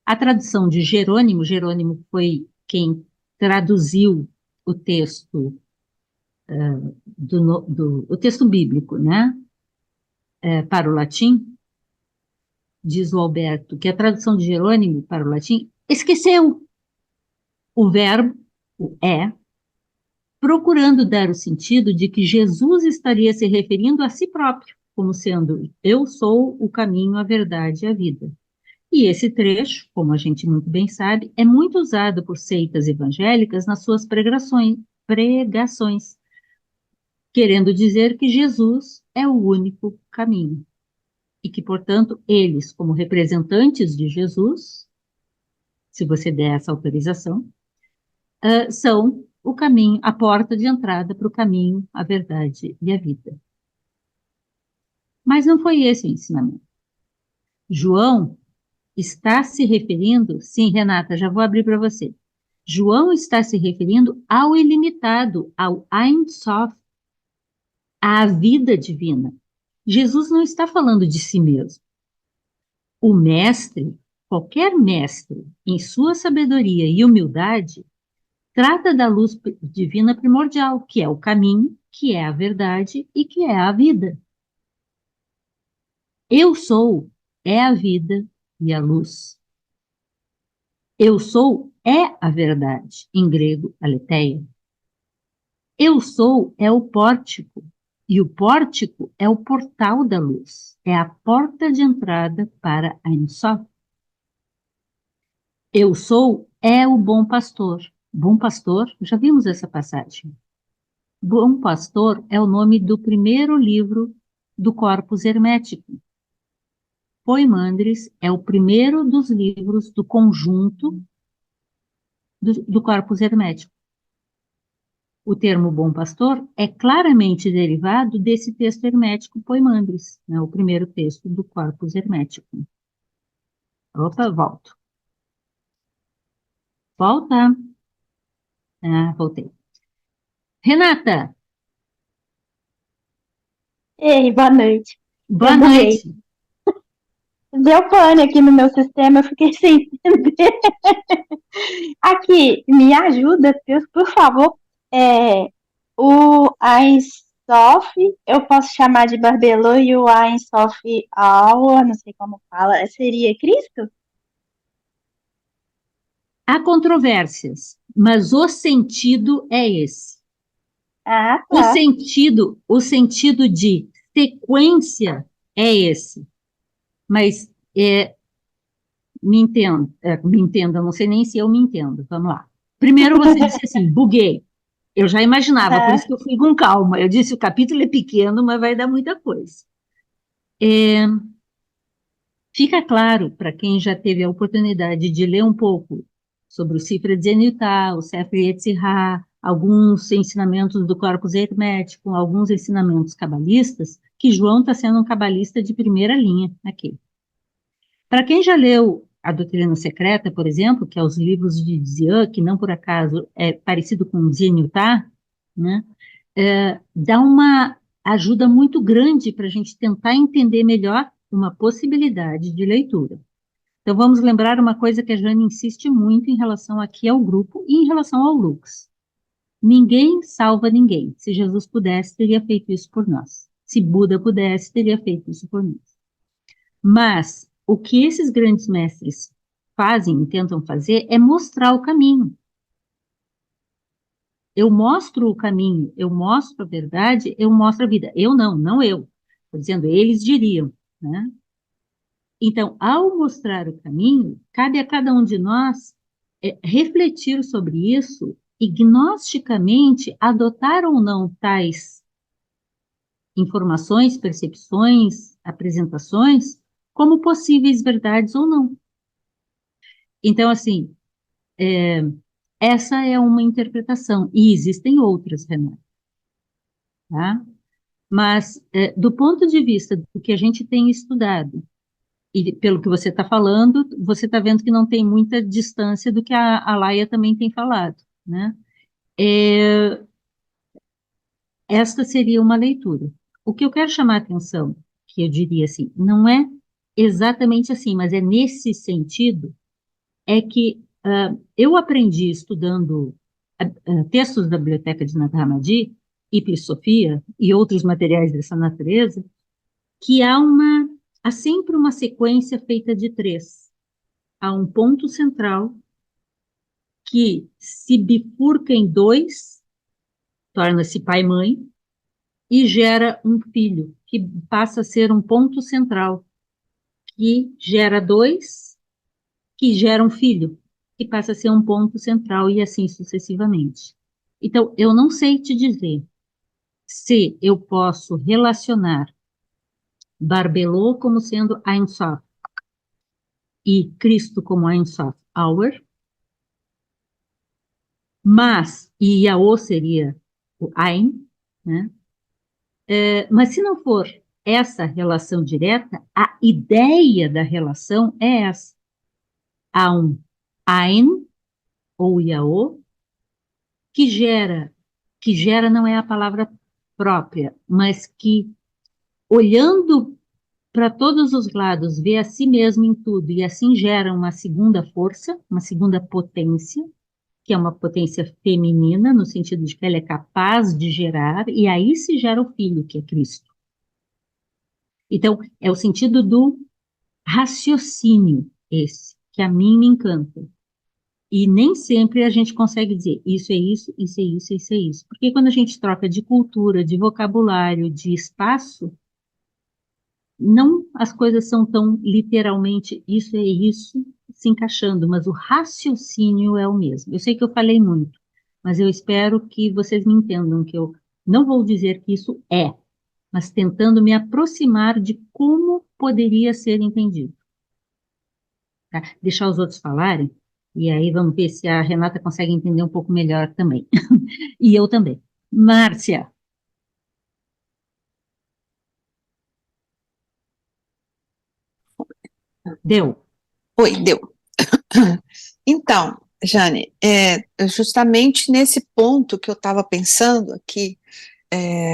Speaker 1: A tradução de Jerônimo, Jerônimo foi quem traduziu o texto o texto bíblico, né, para o latim. Diz o Alberto que a tradução de Jerônimo para o latim esqueceu o verbo, o é, procurando dar o sentido de que Jesus estaria se referindo a si próprio, como sendo eu sou o caminho, a verdade e a vida. E esse trecho, como a gente muito bem sabe, é muito usado por seitas evangélicas nas suas pregações, querendo dizer que Jesus é o único caminho. E que, portanto, eles, como representantes de Jesus, se você der essa autorização, são o caminho, a porta de entrada para o caminho, a verdade e a vida. Mas não foi esse o ensinamento. João está se referindo, sim, Renata, já vou abrir para você. João está se referindo ao ilimitado, ao Ein Sof, à vida divina. Jesus não está falando de si mesmo. O mestre, qualquer mestre, em sua sabedoria e humildade, trata da luz divina primordial, que é o caminho, que é a verdade e que é a vida. Eu sou é a vida e a luz. Eu sou é a verdade, em grego, aletheia. Eu sou é o pórtico, e o pórtico é o portal da luz, é a porta de entrada para a Ein Sof. Eu sou é o bom pastor. Bom pastor, já vimos essa passagem. Bom pastor é o nome do primeiro livro do Corpus Hermético. Poimandres é o primeiro dos livros do conjunto do Corpus Hermético. O termo bom pastor é claramente derivado desse texto hermético Poimandres, né, o primeiro texto do Corpus Hermético. Opa, volto. Volta. Ah, voltei. Renata,
Speaker 4: Ei, boa noite.
Speaker 1: boa
Speaker 4: Eu buguei.
Speaker 1: noite.
Speaker 4: Deu pane aqui no meu sistema, eu fiquei sem entender. Aqui, me ajuda, Deus, por favor. O Ein Sof, eu posso chamar de Barbelô, e o Ein Sof Al, não sei como fala, seria Cristo?
Speaker 1: Há controvérsias, mas o sentido é esse.
Speaker 4: Ah,
Speaker 1: O
Speaker 4: tá.
Speaker 1: sentido de sequência é esse. Mas me entenda, não sei nem se eu me entendo. Vamos lá. Primeiro você disse assim, buguei. Eu já imaginava, por isso que eu fui com calma. Eu disse, o capítulo é pequeno, mas vai dar muita coisa. Fica claro, para quem já teve a oportunidade de ler um pouco sobre o Sifra de Zenitá, o Sefer Yetzirah, alguns ensinamentos do Corpus Hermético, alguns ensinamentos cabalistas, que João está sendo um cabalista de primeira linha aqui. Para quem já leu a Doutrina Secreta, por exemplo, que é os livros de Zion, que não por acaso é parecido com Zenitá, né? dá uma ajuda muito grande para a gente tentar entender melhor uma possibilidade de leitura. Então, vamos lembrar uma coisa que a Jane insiste muito em relação aqui ao grupo e em relação ao Lux. Ninguém salva ninguém. Se Jesus pudesse, teria feito isso por nós. Se Buda pudesse, teria feito isso por nós. Mas o que esses grandes mestres fazem, tentam fazer, é mostrar o caminho. Eu mostro o caminho, eu mostro a verdade, eu mostro a vida. Eu não eu. Estou dizendo, eles diriam, né? Então, ao mostrar o caminho, cabe a cada um de nós refletir sobre isso e, gnosticamente, adotar ou não tais informações, percepções, apresentações, como possíveis verdades ou não. Então, assim, essa é uma interpretação, e existem outras, Renata, tá? Mas, do ponto de vista do que a gente tem estudado, e pelo que você está falando, você está vendo que não tem muita distância do que a Laia também tem falado, né? Esta seria uma leitura. O que eu quero chamar a atenção, que eu diria assim, não é exatamente assim, mas é nesse sentido, é que eu aprendi estudando textos da Biblioteca de Nag Hammadi, Hipersofia e outros materiais dessa natureza, que há sempre uma sequência feita de três. Há um ponto central que se bifurca em dois, torna-se pai e mãe, e gera um filho, que passa a ser um ponto central, que gera dois, que gera um filho, que passa a ser um ponto central, e assim sucessivamente. Então, eu não sei te dizer se eu posso relacionar Barbelô como sendo Ein Sof e Cristo como Ein Sof Auer, mas, e Yaô seria o Ein, né? Mas se não for essa relação direta, a ideia da relação é essa. Há um Ein, ou Yaô, que gera não é a palavra própria, mas que, olhando para todos os lados, vê a si mesmo em tudo, e assim gera uma segunda força, uma segunda potência, que é uma potência feminina, no sentido de que ela é capaz de gerar, e aí se gera o filho, que é Cristo. Então, é o sentido do raciocínio esse, que a mim me encanta. E nem sempre a gente consegue dizer isso é isso, isso é isso, isso é isso. Porque quando a gente troca de cultura, de vocabulário, de espaço, não as coisas são tão literalmente isso é isso se encaixando, mas o raciocínio é o mesmo. Eu sei que eu falei muito, mas eu espero que vocês me entendam que eu não vou dizer que isso é, mas tentando me aproximar de como poderia ser entendido. Tá? Deixar os outros falarem, e aí vamos ver se a Renata consegue entender um pouco melhor também. E eu também. Márcia. Deu.
Speaker 5: Oi, deu. Então, Jane, justamente nesse ponto que eu estava pensando aqui,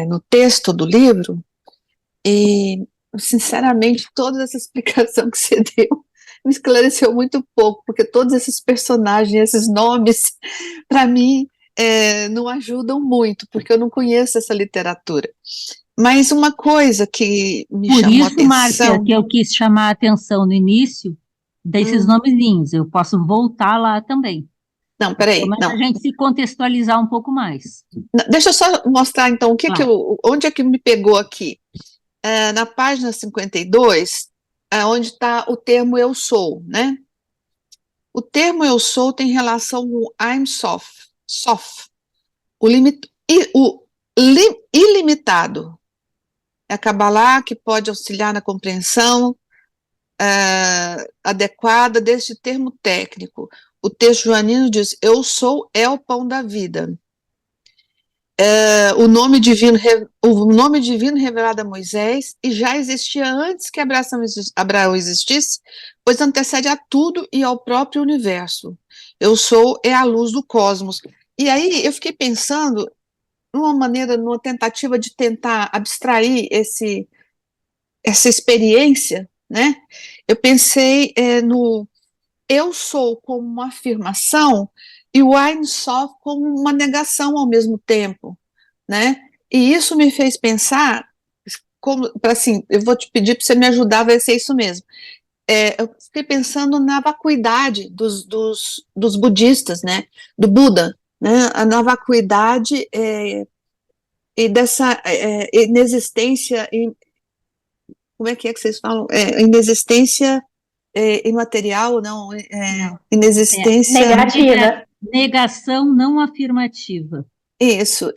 Speaker 5: no texto do livro, e, sinceramente, toda essa explicação que você deu me esclareceu muito pouco, porque todos esses personagens, esses nomes, para mim, não ajudam muito, porque eu não conheço essa literatura. Mas uma coisa que me
Speaker 1: Por
Speaker 5: chamou a
Speaker 1: isso, Márcia,
Speaker 5: atenção...
Speaker 1: que eu quis chamar a atenção no início desses nomezinhos. Eu posso voltar lá também.
Speaker 5: Não, peraí,
Speaker 1: Mas
Speaker 5: não.
Speaker 1: a gente se contextualizar um pouco mais.
Speaker 5: Deixa eu só mostrar, então,
Speaker 1: Claro.
Speaker 5: onde é que me pegou aqui. Na página 52, onde está o termo eu sou, né? O termo eu sou tem relação com I'm soft, o ilimitado. É a Kabbalah que pode auxiliar na compreensão adequada deste termo técnico. O texto joanino diz, eu sou é o pão da vida. O nome divino revelado a Moisés, e já existia antes que Abraão existisse, pois antecede a tudo e ao próprio universo. Eu sou é a luz do cosmos. E aí eu fiquei pensando numa tentativa de tentar abstrair essa experiência, né? Eu pensei no eu sou como uma afirmação e o Ein Sof como uma negação ao mesmo tempo, né? E isso me fez pensar, assim, eu vou te pedir para você me ajudar, vai ser isso mesmo. Eu fiquei pensando na vacuidade dos budistas, né? Do Buda, né? Na vacuidade e dessa inexistência, como é que vocês falam? Inexistência imaterial, não,
Speaker 1: Não.
Speaker 5: inexistência...
Speaker 4: Negativa.
Speaker 1: Negação não afirmativa.
Speaker 5: Isso.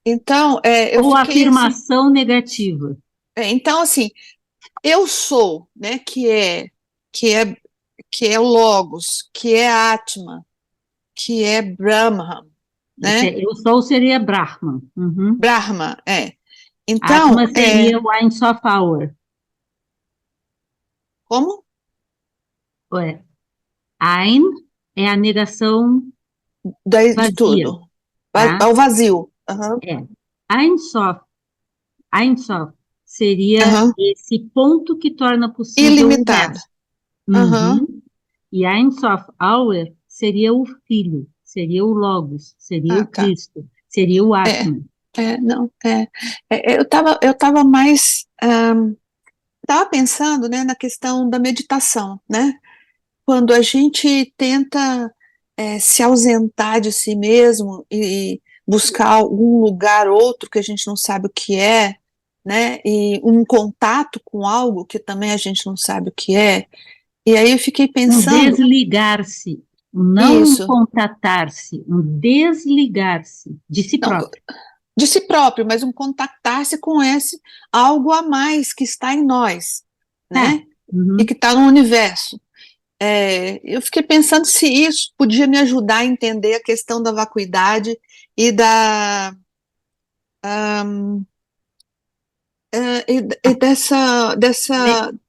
Speaker 5: Então, eu
Speaker 1: Ou
Speaker 5: fiquei assim,
Speaker 1: afirmação negativa.
Speaker 5: então, assim, eu sou, né, que é o Logos, que é Atma, que é Brahman, né?
Speaker 1: Eu sou seria Brahman. Uhum.
Speaker 5: Brahma, Então,
Speaker 1: Atma seria o Ein Sof Hour.
Speaker 5: como?
Speaker 1: Ein é a negação
Speaker 5: De
Speaker 1: vazia,
Speaker 5: tudo.
Speaker 1: tá?
Speaker 5: Ao vazio. Aham.
Speaker 1: Ein Sof seria
Speaker 5: Aham.
Speaker 1: esse ponto que torna possível
Speaker 5: Ilimitado.
Speaker 1: o
Speaker 5: Aham.
Speaker 1: Uhum. E Ein Sof Hour seria o Filho, seria o Logos, seria o
Speaker 5: Tá.
Speaker 1: Cristo, seria o Atma.
Speaker 5: Eu estava mais estava pensando, né, na questão da meditação, né? Quando a gente tenta se ausentar de si mesmo e buscar algum lugar outro que a gente não sabe o que é, né? E um contato com algo que também a gente não sabe o que é. E aí eu fiquei
Speaker 1: Um
Speaker 5: pensando,
Speaker 1: desligar-se, não
Speaker 5: isso,
Speaker 1: contatar-se, um desligar-se de si
Speaker 5: não,
Speaker 1: próprio.
Speaker 5: de si próprio, mas um contactar-se com esse algo a mais que está em nós, né?
Speaker 1: Uhum.
Speaker 5: E que está no universo. Eu fiquei pensando se isso podia me ajudar a entender a questão da vacuidade e dessa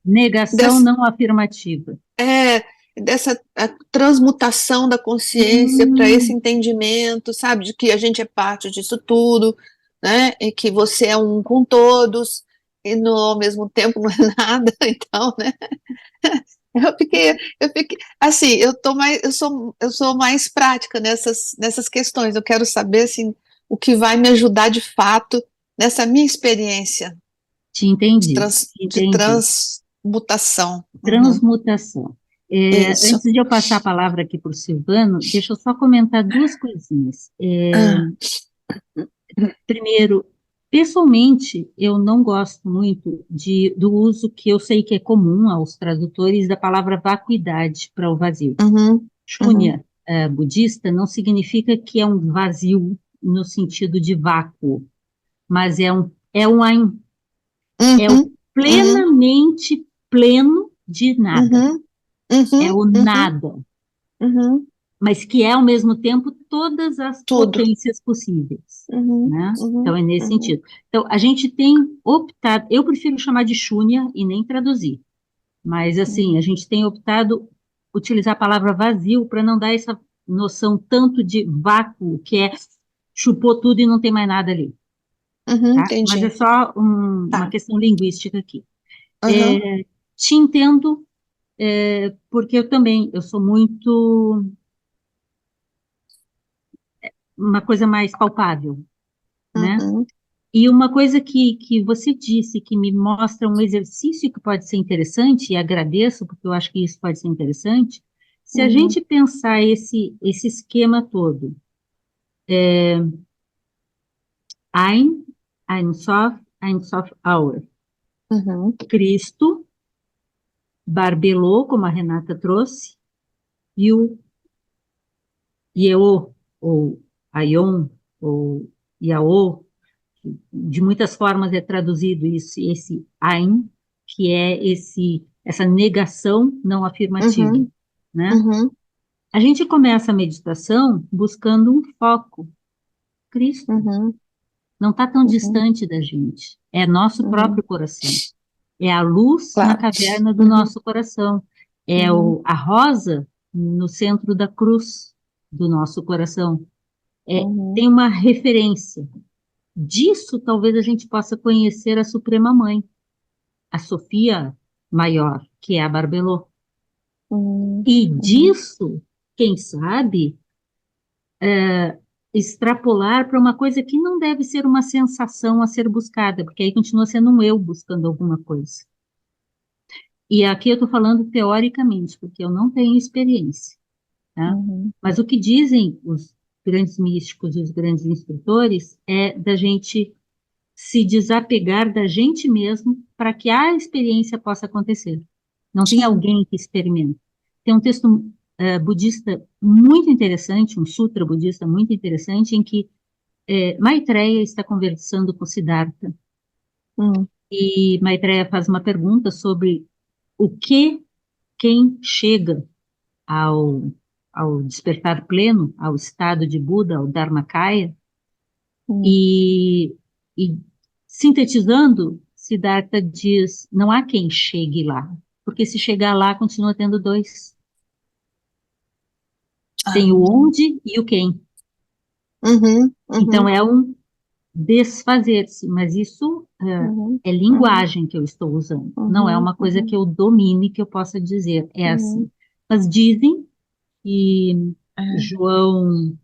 Speaker 1: Negação não afirmativa.
Speaker 5: dessa transmutação da consciência para esse
Speaker 1: Hum.
Speaker 5: entendimento, sabe, de que a gente é parte disso tudo, né, e que você é um com todos, e ao mesmo tempo não é nada, então, né, eu fiquei, assim, eu sou mais prática nessas questões, eu quero saber, assim, o que vai me ajudar de fato nessa minha experiência
Speaker 1: Te entendi.
Speaker 5: de transmutação.
Speaker 1: Transmutação.
Speaker 5: Isso.
Speaker 1: Antes de eu passar a palavra aqui para o Silvano, deixa eu só comentar duas coisinhas. Primeiro, pessoalmente, eu não gosto muito do uso que eu sei que é comum aos tradutores da palavra vacuidade para o vazio. Shunya, budista, não significa que é um vazio no sentido de vácuo, mas é um plenamente pleno de nada. É o nada. Mas que é, ao mesmo tempo, todas as potências possíveis. Né? Então, é nesse sentido. Então, a gente tem optado, eu prefiro chamar de Shunya e nem traduzir, mas, assim, a gente tem optado utilizar a palavra vazio para não dar essa noção tanto de vácuo, que é chupou tudo e não tem mais nada ali. Tá? Mas é só uma questão linguística aqui. Te entendo, porque eu sou muito uma coisa mais palpável, né? E uma coisa que você disse, que me mostra um exercício que pode ser interessante, e agradeço, porque eu acho que isso pode ser interessante, se a gente pensar esse esquema todo, Ein Sof Hour, Cristo, Barbelô, como a Renata trouxe, e o Yeô, ou Aion, ou Yaô, de muitas formas é traduzido isso, esse Ein, que é essa negação não afirmativa, né? A gente começa a meditação buscando um foco, Cristo. Não está tão distante da gente, é nosso próprio coração, é a luz na caverna do nosso coração, é a rosa no centro da cruz do nosso coração, Tem uma referência. Disso, talvez a gente possa conhecer a Suprema Mãe, a Sofia Maior, que é a Barbelô. E disso, quem sabe, extrapolar para uma coisa que não deve ser uma sensação a ser buscada, porque aí continua sendo um eu buscando alguma coisa. E aqui eu estou falando teoricamente, porque eu não tenho experiência, tá? Mas o que dizem os grandes místicos e os grandes instrutores é da gente se desapegar da gente mesmo para que a experiência possa acontecer. Não tem alguém que experimenta. Tem um texto budista muito interessante, um sutra budista muito interessante, em que Maitreya está conversando com Siddhartha. E Maitreya faz uma pergunta sobre o que quem chega ao despertar pleno, ao estado de Buda, ao Dharmakaya, e sintetizando, Siddhartha diz, não há quem chegue lá, porque se chegar lá, continua tendo dois. Tem o onde e o quem. Então, é um desfazer-se, mas isso é linguagem que eu estou usando, não é uma coisa que eu domine, que eu possa dizer, é assim. Mas dizem que João,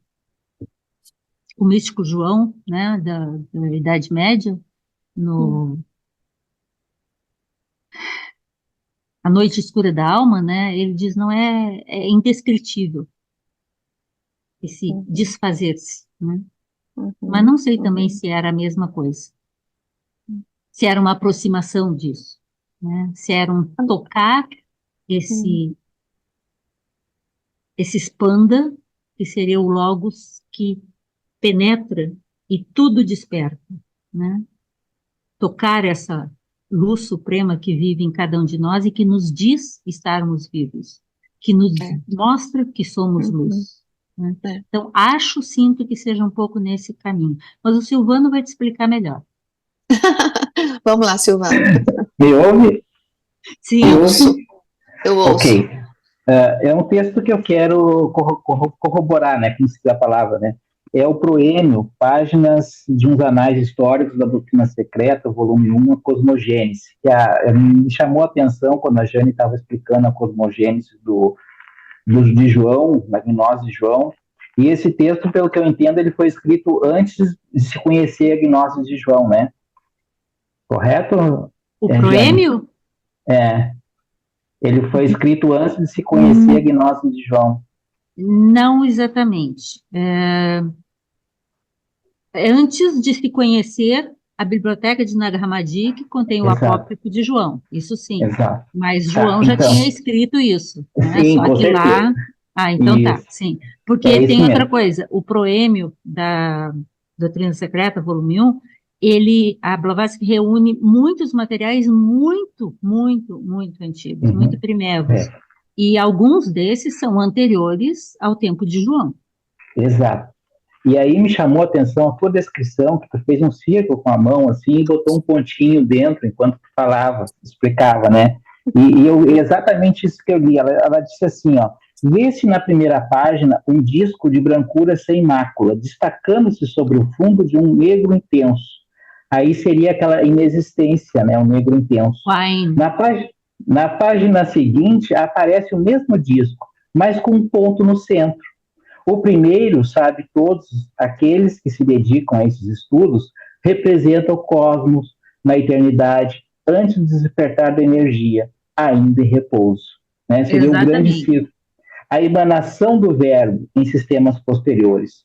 Speaker 1: o místico João, né, da Idade Média, A Noite Escura da Alma, né, ele diz, não é indescritível esse desfazer-se, né? Mas não sei também se era a mesma coisa, se era uma aproximação disso, né? Se era um tocar esse spanda, que seria o logos que penetra e tudo desperta, né? Tocar essa luz suprema que vive em cada um de nós e que nos diz estarmos vivos, que nos mostra que somos luz. Né? Então, sinto que seja um pouco nesse caminho. Mas o Silvano vai te explicar melhor.
Speaker 5: Vamos lá, Silvano.
Speaker 3: Me ouve?
Speaker 1: Sim.
Speaker 5: Eu ouço.
Speaker 3: Ok. É um texto que eu quero corroborar, né, como se diz a palavra, né? É o Proêmio, Páginas de uns Anais Históricos da Doutrina Secreta, volume 1, a Cosmogênese. Me chamou a atenção quando a Jane estava explicando a cosmogênese de João, da gnose de João, e esse texto, pelo que eu entendo, ele foi escrito antes de se conhecer a gnose de João, né? Correto?
Speaker 1: O Proêmio?
Speaker 3: Ele foi escrito antes de se conhecer a gnose de João.
Speaker 1: Não exatamente. Antes de se conhecer a biblioteca de Nag Hammadi, que contém o apócrifo de João, isso sim.
Speaker 3: Exato.
Speaker 1: Mas João já tinha escrito isso, né?
Speaker 3: Sim,
Speaker 1: Só
Speaker 3: com
Speaker 1: que
Speaker 3: certeza.
Speaker 1: lá... então
Speaker 3: isso.
Speaker 1: tá, sim. Porque tem outra coisa, o Proêmio da Doutrina Secreta, volume 1, a Blavatsky reúne muitos materiais muito, muito, muito antigos, muito primevos. E alguns desses são anteriores ao tempo de João.
Speaker 3: Exato. E aí me chamou a atenção a tua descrição, que tu fez um círculo com a mão, assim, e botou um pontinho dentro enquanto tu falava, explicava, né? E exatamente isso que eu li. Ela disse assim, ó, vê-se na primeira página um disco de brancura sem mácula, destacando-se sobre o fundo de um negro intenso. Aí seria aquela inexistência, né? Um negro intenso. Na página seguinte, aparece o mesmo disco, mas com um ponto no centro. O primeiro, sabe, todos aqueles que se dedicam a esses estudos, representa o cosmos na eternidade, antes do despertar da energia, ainda em repouso. Né? Seria um grande círculo. A emanação do verbo em sistemas posteriores.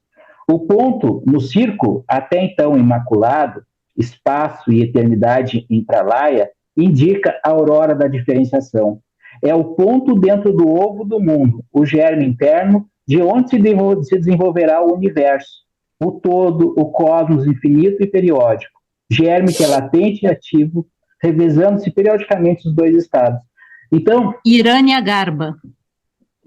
Speaker 3: O ponto no círculo, até então imaculado, espaço e eternidade em Pralaya, indica a aurora da diferenciação. É o ponto dentro do ovo do mundo, o germe interno, de onde se desenvolverá o universo, o todo, o cosmos infinito e periódico, germe que é latente e ativo, revezando-se periodicamente os dois estados. Então...
Speaker 1: Irânia Garba.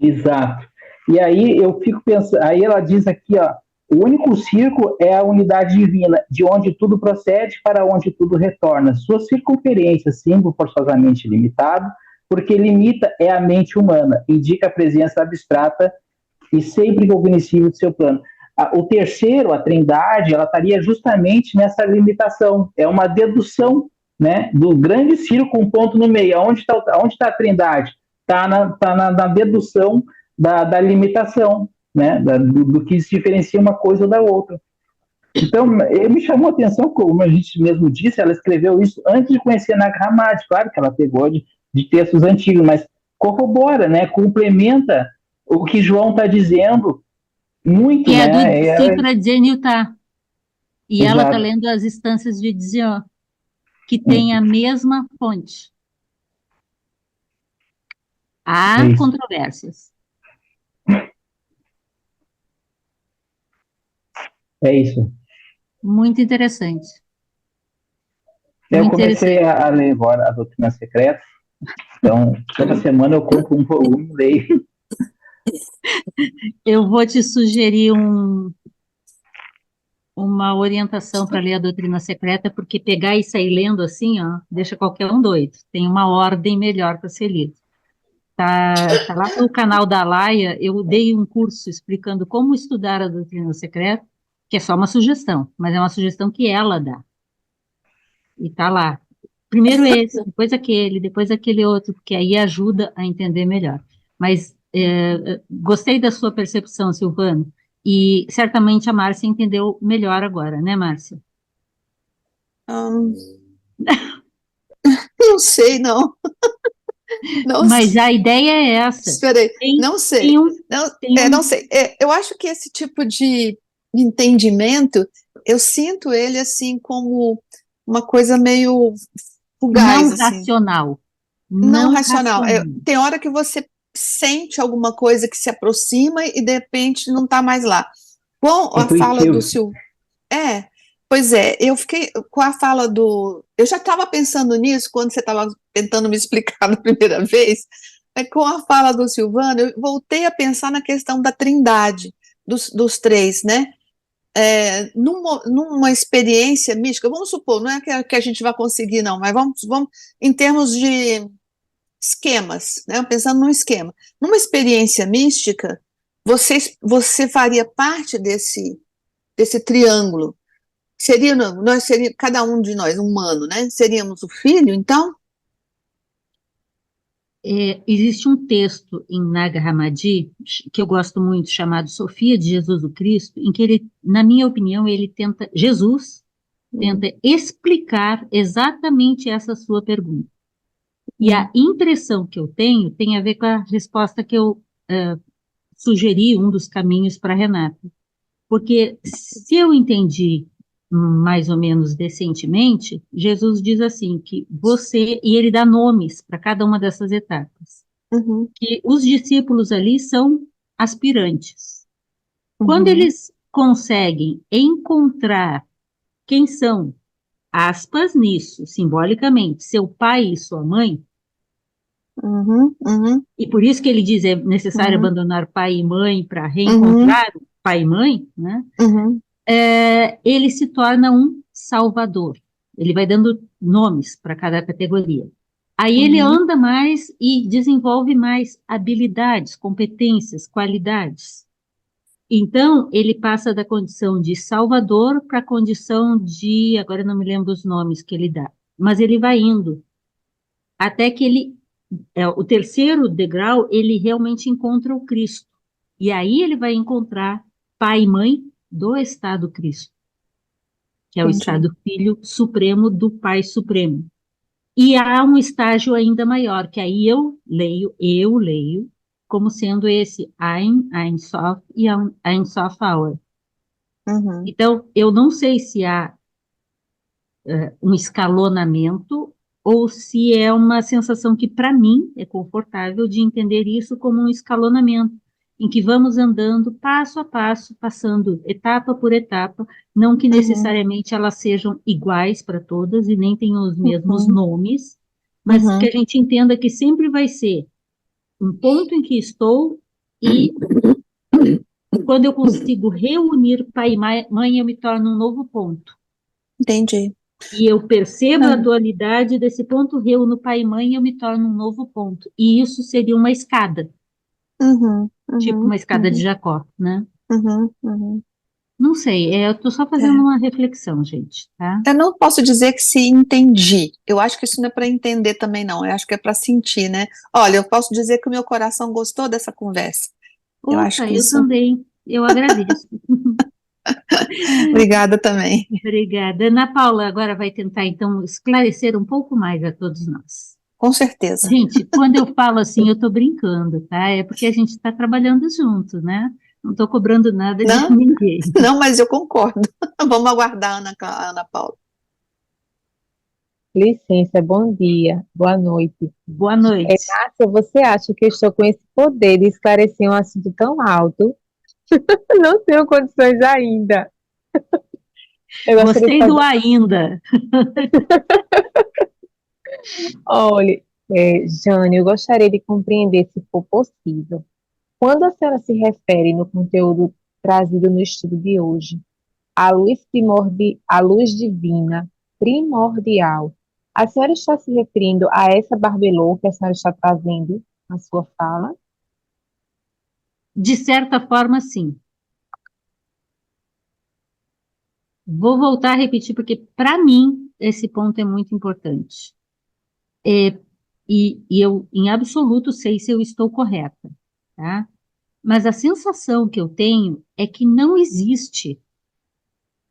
Speaker 3: Exato. E aí eu fico pensando, aí ela diz aqui, ó, o único círculo é a unidade divina, de onde tudo procede para onde tudo retorna. Sua circunferência, símbolo forçosamente limitado, porque limita é a mente humana, indica a presença abstrata e sempre cognoscível de seu plano. o terceiro, a trindade, ela estaria justamente nessa limitação. É uma dedução, né, do grande círculo com um ponto no meio. Onde está a trindade? Está na dedução da limitação, né, do que se diferencia uma coisa da outra. Então, me chamou a atenção, como a gente mesmo disse, ela escreveu isso antes de conhecer Nag Hammadi. Claro que ela pegou de textos antigos, mas corrobora, né, complementa o que João está dizendo muito,
Speaker 1: E é do
Speaker 3: né?
Speaker 1: Sifra Dzeniltá. E ela está
Speaker 3: Exato.
Speaker 1: lendo as instâncias de Dzion, que tem a mesma fonte. Há
Speaker 3: Isso.
Speaker 1: controvérsias.
Speaker 3: É isso.
Speaker 1: Muito interessante.
Speaker 3: Eu
Speaker 1: Muito
Speaker 3: comecei
Speaker 1: interessante.
Speaker 3: a ler agora a Doutrina Secreta, então toda semana eu compro um volume e leio.
Speaker 1: Eu vou te sugerir uma orientação para ler a Doutrina Secreta, porque pegar e sair lendo assim, ó, deixa qualquer um doido. Tem uma ordem melhor para ser lido. Tá lá no canal da Laia, eu dei um curso explicando como estudar a Doutrina Secreta, que é só uma sugestão, mas é uma sugestão que ela dá. E tá lá. Primeiro esse, depois aquele outro, porque aí ajuda a entender melhor. Mas gostei da sua percepção, Silvano, e certamente a Márcia entendeu melhor agora, né, Márcia?
Speaker 5: Hum, não sei, não. Não
Speaker 1: Mas
Speaker 5: sei.
Speaker 1: a ideia é essa.
Speaker 5: Espera aí.
Speaker 1: Tem,
Speaker 5: Não sei.
Speaker 1: tem um, tem
Speaker 5: Não
Speaker 1: um,
Speaker 5: sei. Eu acho que esse tipo de entendimento, eu sinto ele assim como uma coisa meio
Speaker 1: não
Speaker 5: fugaz, assim,
Speaker 1: racional.
Speaker 5: não
Speaker 1: Não
Speaker 5: racional.
Speaker 1: racional.
Speaker 5: Tem hora que você sente alguma coisa que se aproxima e de repente não está mais lá. Com a fala do
Speaker 3: Intuitivo.
Speaker 5: Silvio. Pois é, eu fiquei com a fala do. Eu já estava pensando nisso quando você estava tentando me explicar na primeira vez, mas com a fala do Silvano, eu voltei a pensar na questão da trindade, dos três, né? Numa experiência mística, vamos supor, não é que a gente vai conseguir, não, mas vamos em termos de esquemas, né? Pensando num esquema. Numa experiência mística, você faria parte desse triângulo. Seria cada um de nós, humano, né? Seríamos o filho, então?
Speaker 1: Existe um texto em Nag Hammadi, que eu gosto muito, chamado Sofia de Jesus o Cristo, em que ele, na minha opinião, Jesus tenta explicar exatamente essa sua pergunta. E a impressão que eu tenho tem a ver com a resposta que eu sugeri, um dos caminhos para Renata. Porque se eu entendi mais ou menos decentemente, Jesus diz assim, que e ele dá nomes para cada uma dessas etapas,
Speaker 5: Uhum,
Speaker 1: que os discípulos ali são aspirantes. Quando
Speaker 5: uhum,
Speaker 1: eles conseguem encontrar quem são, aspas nisso, simbolicamente, seu pai e sua mãe,
Speaker 5: uhum, uhum,
Speaker 1: e por isso que ele diz é necessário
Speaker 5: uhum,
Speaker 1: abandonar pai e mãe para
Speaker 5: uhum,
Speaker 1: reencontrar pai e mãe, né?
Speaker 5: uhum,
Speaker 1: Ele se torna um salvador. Ele vai dando nomes para cada categoria. Aí ele
Speaker 5: uhum,
Speaker 1: anda mais e desenvolve mais habilidades, competências, qualidades. Então, ele passa da condição de salvador para a condição de, agora eu não me lembro os nomes que ele dá, mas ele vai indo, até que o terceiro degrau, ele realmente encontra o Cristo. E aí ele vai encontrar pai e mãe do estado Cristo, que é o
Speaker 5: entendi.
Speaker 1: estado filho supremo do Pai Supremo. E há um estágio ainda maior, que aí eu leio como sendo esse Ein Sof e Ein Sof Hour.
Speaker 5: Uhum,
Speaker 1: Então, eu não sei se há um escalonamento ou se é uma sensação que, para mim, é confortável de entender isso como um escalonamento, em que vamos andando passo a passo, passando etapa por etapa, não que
Speaker 5: uhum,
Speaker 1: necessariamente elas sejam iguais para todas e nem tenham os mesmos
Speaker 5: uhum,
Speaker 1: nomes, mas que
Speaker 5: uhum,
Speaker 1: a gente entenda que sempre vai ser um ponto em que estou e quando eu consigo reunir pai e mãe, eu me torno um novo ponto.
Speaker 5: entendi.
Speaker 1: E eu percebo a
Speaker 5: Ah,
Speaker 1: dualidade desse ponto, reúno pai e mãe e eu me torno um novo ponto. E isso seria uma escada,
Speaker 5: uhum,
Speaker 1: tipo
Speaker 5: uhum,
Speaker 1: uma escada de
Speaker 5: uhum,
Speaker 1: Jacó, né?
Speaker 5: uhum, uhum.
Speaker 1: Não sei, eu estou só fazendo uma reflexão, gente, tá?
Speaker 5: Eu não posso dizer que se entendi. Eu acho que isso não é para entender também, não. Eu acho que é para sentir, né? Olha, eu posso dizer que o meu coração gostou dessa conversa. Eu acho
Speaker 1: Poxa,
Speaker 5: que
Speaker 1: eu
Speaker 5: isso.
Speaker 1: também, eu agradeço.
Speaker 5: Obrigada também.
Speaker 1: Obrigada. Ana Paula agora vai tentar, então, esclarecer um pouco mais a todos nós.
Speaker 5: Com certeza.
Speaker 1: Gente, quando eu falo assim, eu estou brincando, tá? É porque a gente está trabalhando junto, né? Não estou cobrando nada de
Speaker 5: Não,
Speaker 1: ninguém.
Speaker 5: não, mas eu concordo. Vamos aguardar a Ana Paula.
Speaker 6: Licença, bom dia, boa noite.
Speaker 1: Boa noite.
Speaker 6: Márcia, você acha que eu estou com esse poder de esclarecer um assunto tão alto? Não tenho condições ainda. Eu gostaria de
Speaker 1: Gostei do
Speaker 6: fazer.
Speaker 1: ainda.
Speaker 6: Olha, Jane, eu gostaria de compreender, se for possível, quando a senhora se refere no conteúdo trazido no estudo de hoje, a luz divina, primordial, a senhora está se referindo a essa barbelô que a senhora está trazendo na sua fala?
Speaker 1: De certa forma, sim. Vou voltar a repetir, porque, para mim, esse ponto é muito importante. E eu, em absoluto, sei se eu estou correta, tá? Mas a sensação que eu tenho é que não existe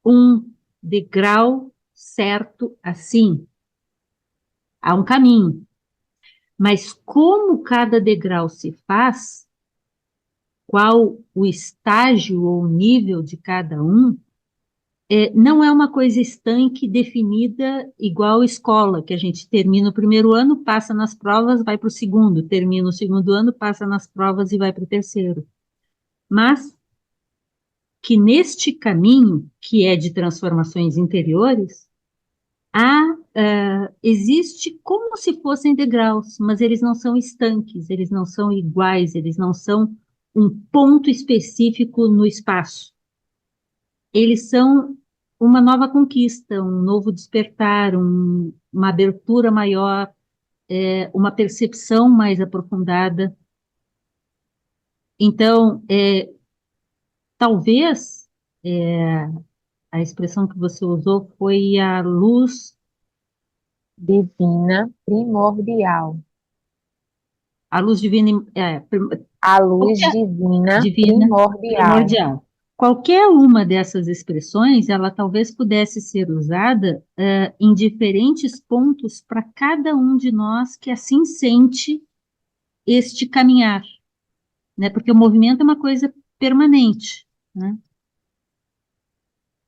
Speaker 1: um degrau certo assim. Há um caminho. Mas como cada degrau se faz, qual o estágio ou o nível de cada um, não é uma coisa estanque definida igual escola, que a gente termina o primeiro ano, passa nas provas, vai para o segundo, termina o segundo ano, passa nas provas e vai para o terceiro. Mas que neste caminho, que é de transformações interiores, existe como se fossem degraus, mas eles não são estanques, eles não são iguais, eles não são um ponto específico no espaço. Eles são uma nova conquista, um novo despertar, uma abertura maior, uma percepção mais aprofundada. Então, talvez a expressão que você usou foi a luz,
Speaker 6: Divina, primordial.
Speaker 1: a luz divina,
Speaker 6: A luz
Speaker 1: qualquer
Speaker 6: divina,
Speaker 1: divina
Speaker 6: primordial.
Speaker 1: primordial. Qualquer uma dessas expressões, ela talvez pudesse ser usada em diferentes pontos para cada um de nós que assim sente este caminhar, né? Porque o movimento é uma coisa permanente, né?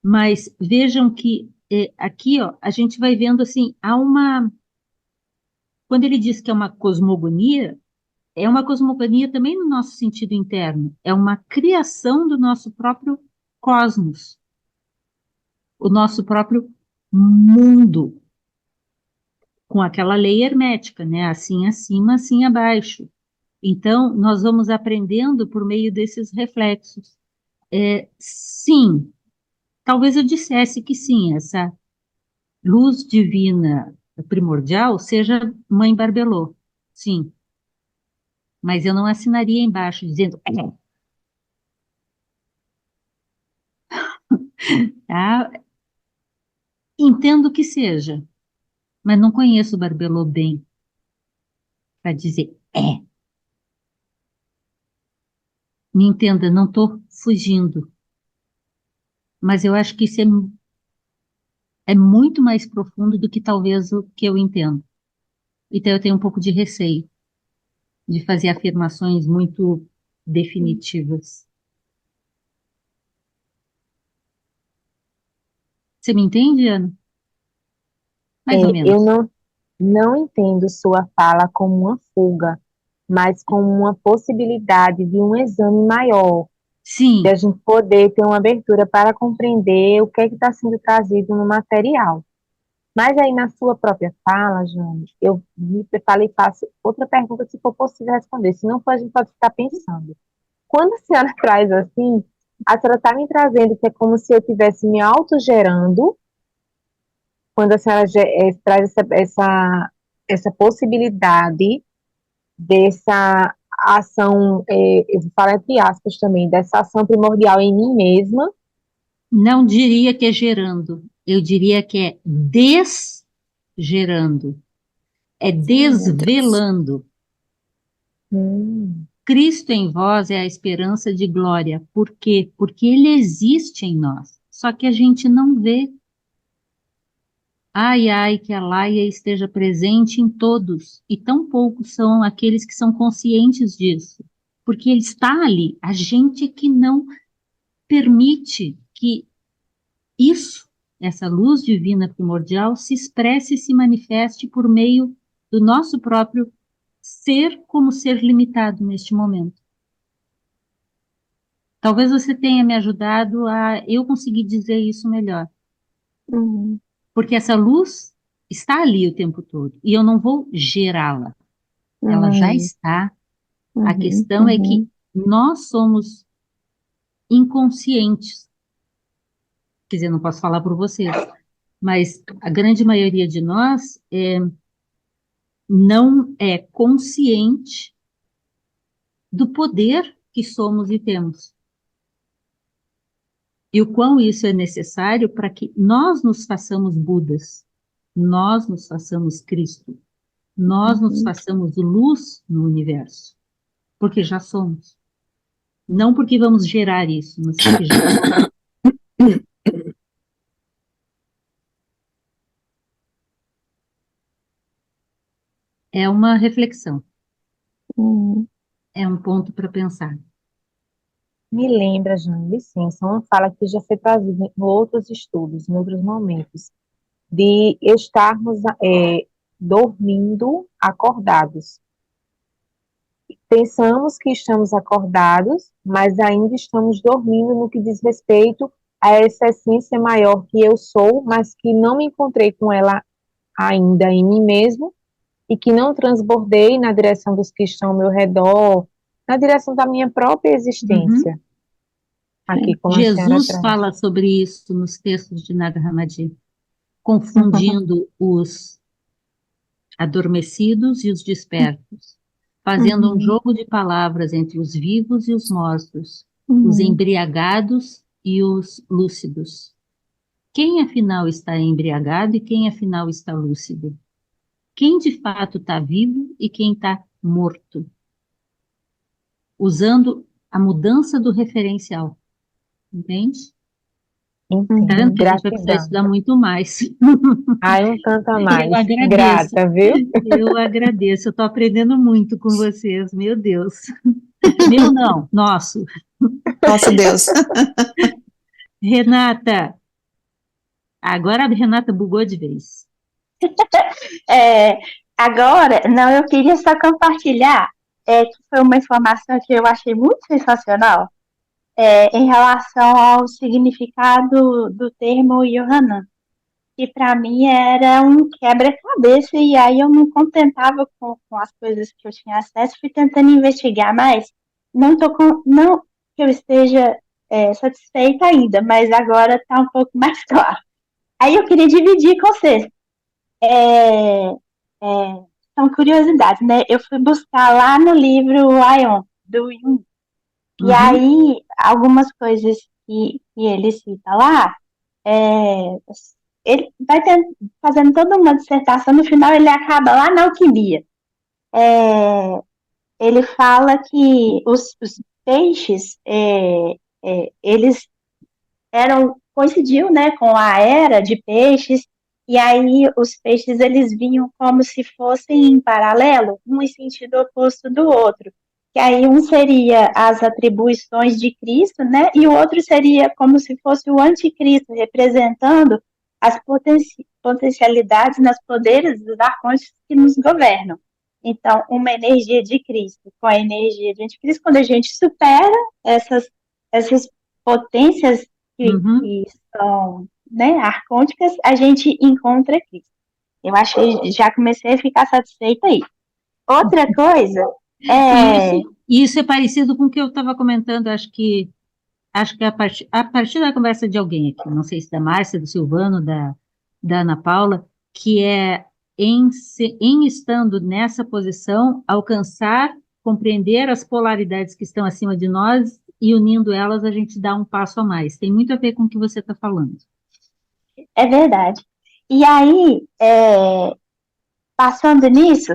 Speaker 1: Mas vejam que aqui, ó, a gente vai vendo assim, quando ele diz que é uma cosmogonia também no nosso sentido interno, é uma criação do nosso próprio cosmos, o nosso próprio mundo, com aquela lei hermética, né? Assim acima, assim abaixo. Então, nós vamos aprendendo por meio desses reflexos. Sim, talvez eu dissesse que sim, essa luz divina primordial seja Mãe Barbelô, sim, mas eu não assinaria embaixo dizendo, tá? Entendo que seja, mas não conheço o Barbelô bem para dizer Me entenda, não estou fugindo, mas eu acho que isso é muito mais profundo do que talvez o que eu entendo. Então eu tenho um pouco de receio de fazer afirmações muito definitivas. Você me entende, Ana? Mais ou
Speaker 6: Eu
Speaker 1: menos.
Speaker 6: não entendo sua fala como uma fuga, mas como uma possibilidade de um exame maior, de a
Speaker 1: Sim,
Speaker 6: gente poder ter uma abertura para compreender o que é que está sendo trazido no material. Mas aí na sua própria fala, Jane, eu me falei, faço outra pergunta, se for possível responder. Se não for, a gente pode ficar pensando. Quando a senhora traz assim, a senhora está me trazendo que é como se eu estivesse me autogerando, quando a senhora traz essa possibilidade dessa ação, eu vou falar entre aspas também, dessa ação primordial em mim mesma,
Speaker 1: Não diria que é gerando, eu diria que é desgerando, é
Speaker 5: Meu Deus.
Speaker 1: desvelando.
Speaker 6: Hum,
Speaker 1: Cristo em vós é a esperança de glória. Por quê? Porque Ele existe em nós, só que a gente não vê. Ai, ai, que a Laia esteja presente em todos, e tão poucos são aqueles que são conscientes disso, porque Ele está ali, a gente que não permite que isso, essa luz divina primordial, se expresse e se manifeste por meio do nosso próprio ser como ser limitado neste momento. Talvez você tenha me ajudado a eu conseguir dizer isso melhor,
Speaker 4: Uhum,
Speaker 1: porque essa luz está ali o tempo todo e eu não vou gerá-la, ela já
Speaker 4: uhum,
Speaker 1: está. A
Speaker 4: uhum,
Speaker 1: questão é que
Speaker 4: uhum,
Speaker 1: nós somos inconscientes, quer dizer, não posso falar por vocês, mas a grande maioria de nós não é consciente do poder que somos e temos. E o quão isso é necessário para que nós nos façamos Budas, nós nos façamos Cristo, nós nos
Speaker 4: uhum.
Speaker 1: façamos luz no universo, porque já somos. Não porque vamos gerar isso, mas porque já somos. É uma reflexão,
Speaker 4: Uhum.
Speaker 1: é um ponto para pensar.
Speaker 6: me lembra, Jane, licença, uma fala que já foi trazida em outros estudos, em outros momentos, de estarmos dormindo acordados. Pensamos que estamos acordados, mas ainda estamos dormindo no que diz respeito a essa essência maior que eu sou, mas que não me encontrei com ela ainda em mim mesmo e que não transbordei na direção dos que estão ao meu redor, na direção da minha própria
Speaker 1: Uhum.
Speaker 6: existência, aqui como a senhora
Speaker 1: Jesus
Speaker 6: traz.
Speaker 1: fala sobre isso nos textos de Nag Hammadi, confundindo os adormecidos e os despertos, fazendo um
Speaker 4: Uhum,
Speaker 1: jogo de palavras entre os vivos e os mortos, os
Speaker 4: uhum,
Speaker 1: embriagados e os lúcidos. Quem afinal está embriagado e quem afinal está lúcido? Quem de fato está vivo e quem está morto? Usando a mudança do referencial, entende?
Speaker 6: Entendo,
Speaker 1: Garanto
Speaker 4: uhum.
Speaker 1: que a gente vai precisar
Speaker 6: gratidão.
Speaker 1: estudar muito mais.
Speaker 6: Ai, um tanto a
Speaker 1: Eu
Speaker 6: mais.
Speaker 1: agradeço,
Speaker 6: Grata, viu?
Speaker 1: eu agradeço. Eu estou aprendendo muito com vocês, meu Deus. Meu não, nosso.
Speaker 5: Nosso Deus.
Speaker 1: Renata, agora a Renata bugou de vez.
Speaker 4: É, agora, não, eu queria só compartilhar que foi uma informação que eu achei muito sensacional em relação ao significado do termo Yohanan, que para mim era um quebra-cabeça, e aí eu não contentava com as coisas que eu tinha acesso, fui tentando investigar mais. Não que eu esteja satisfeita ainda, mas agora está um pouco mais claro. Aí eu queria dividir com vocês. É, são curiosidades, né? Eu fui buscar lá no livro Aion, do Jung, e
Speaker 1: Uhum,
Speaker 4: aí algumas coisas que ele cita lá, é, ele vai fazendo toda uma dissertação, no final ele acaba lá na alquimia. É, ele fala que os peixes, eles coincidiu, né, com a era de peixes, e aí os peixes eles vinham como se fossem em paralelo, um em sentido oposto do outro. Que aí um seria as atribuições de Cristo, né, e o outro seria como se fosse o anticristo, representando as potencialidades nas poderes dos arcontes que nos governam. Então, uma energia de Cristo com a energia de anticristo, quando a gente supera essas potências
Speaker 1: uhum.
Speaker 4: que são, né, arcônticas, a gente encontra Cristo. Eu achei, já comecei a ficar satisfeita aí. Outra coisa
Speaker 1: E
Speaker 4: é.
Speaker 1: isso é parecido com o que eu estava comentando, acho que a partir da conversa de alguém aqui, não sei se da Márcia, do Silvano, da Ana Paula, que é em estando nessa posição, alcançar, compreender as polaridades que estão acima de nós e unindo elas a gente dá um passo a mais. Tem muito a ver com o que você está falando.
Speaker 4: É verdade. E aí, passando nisso,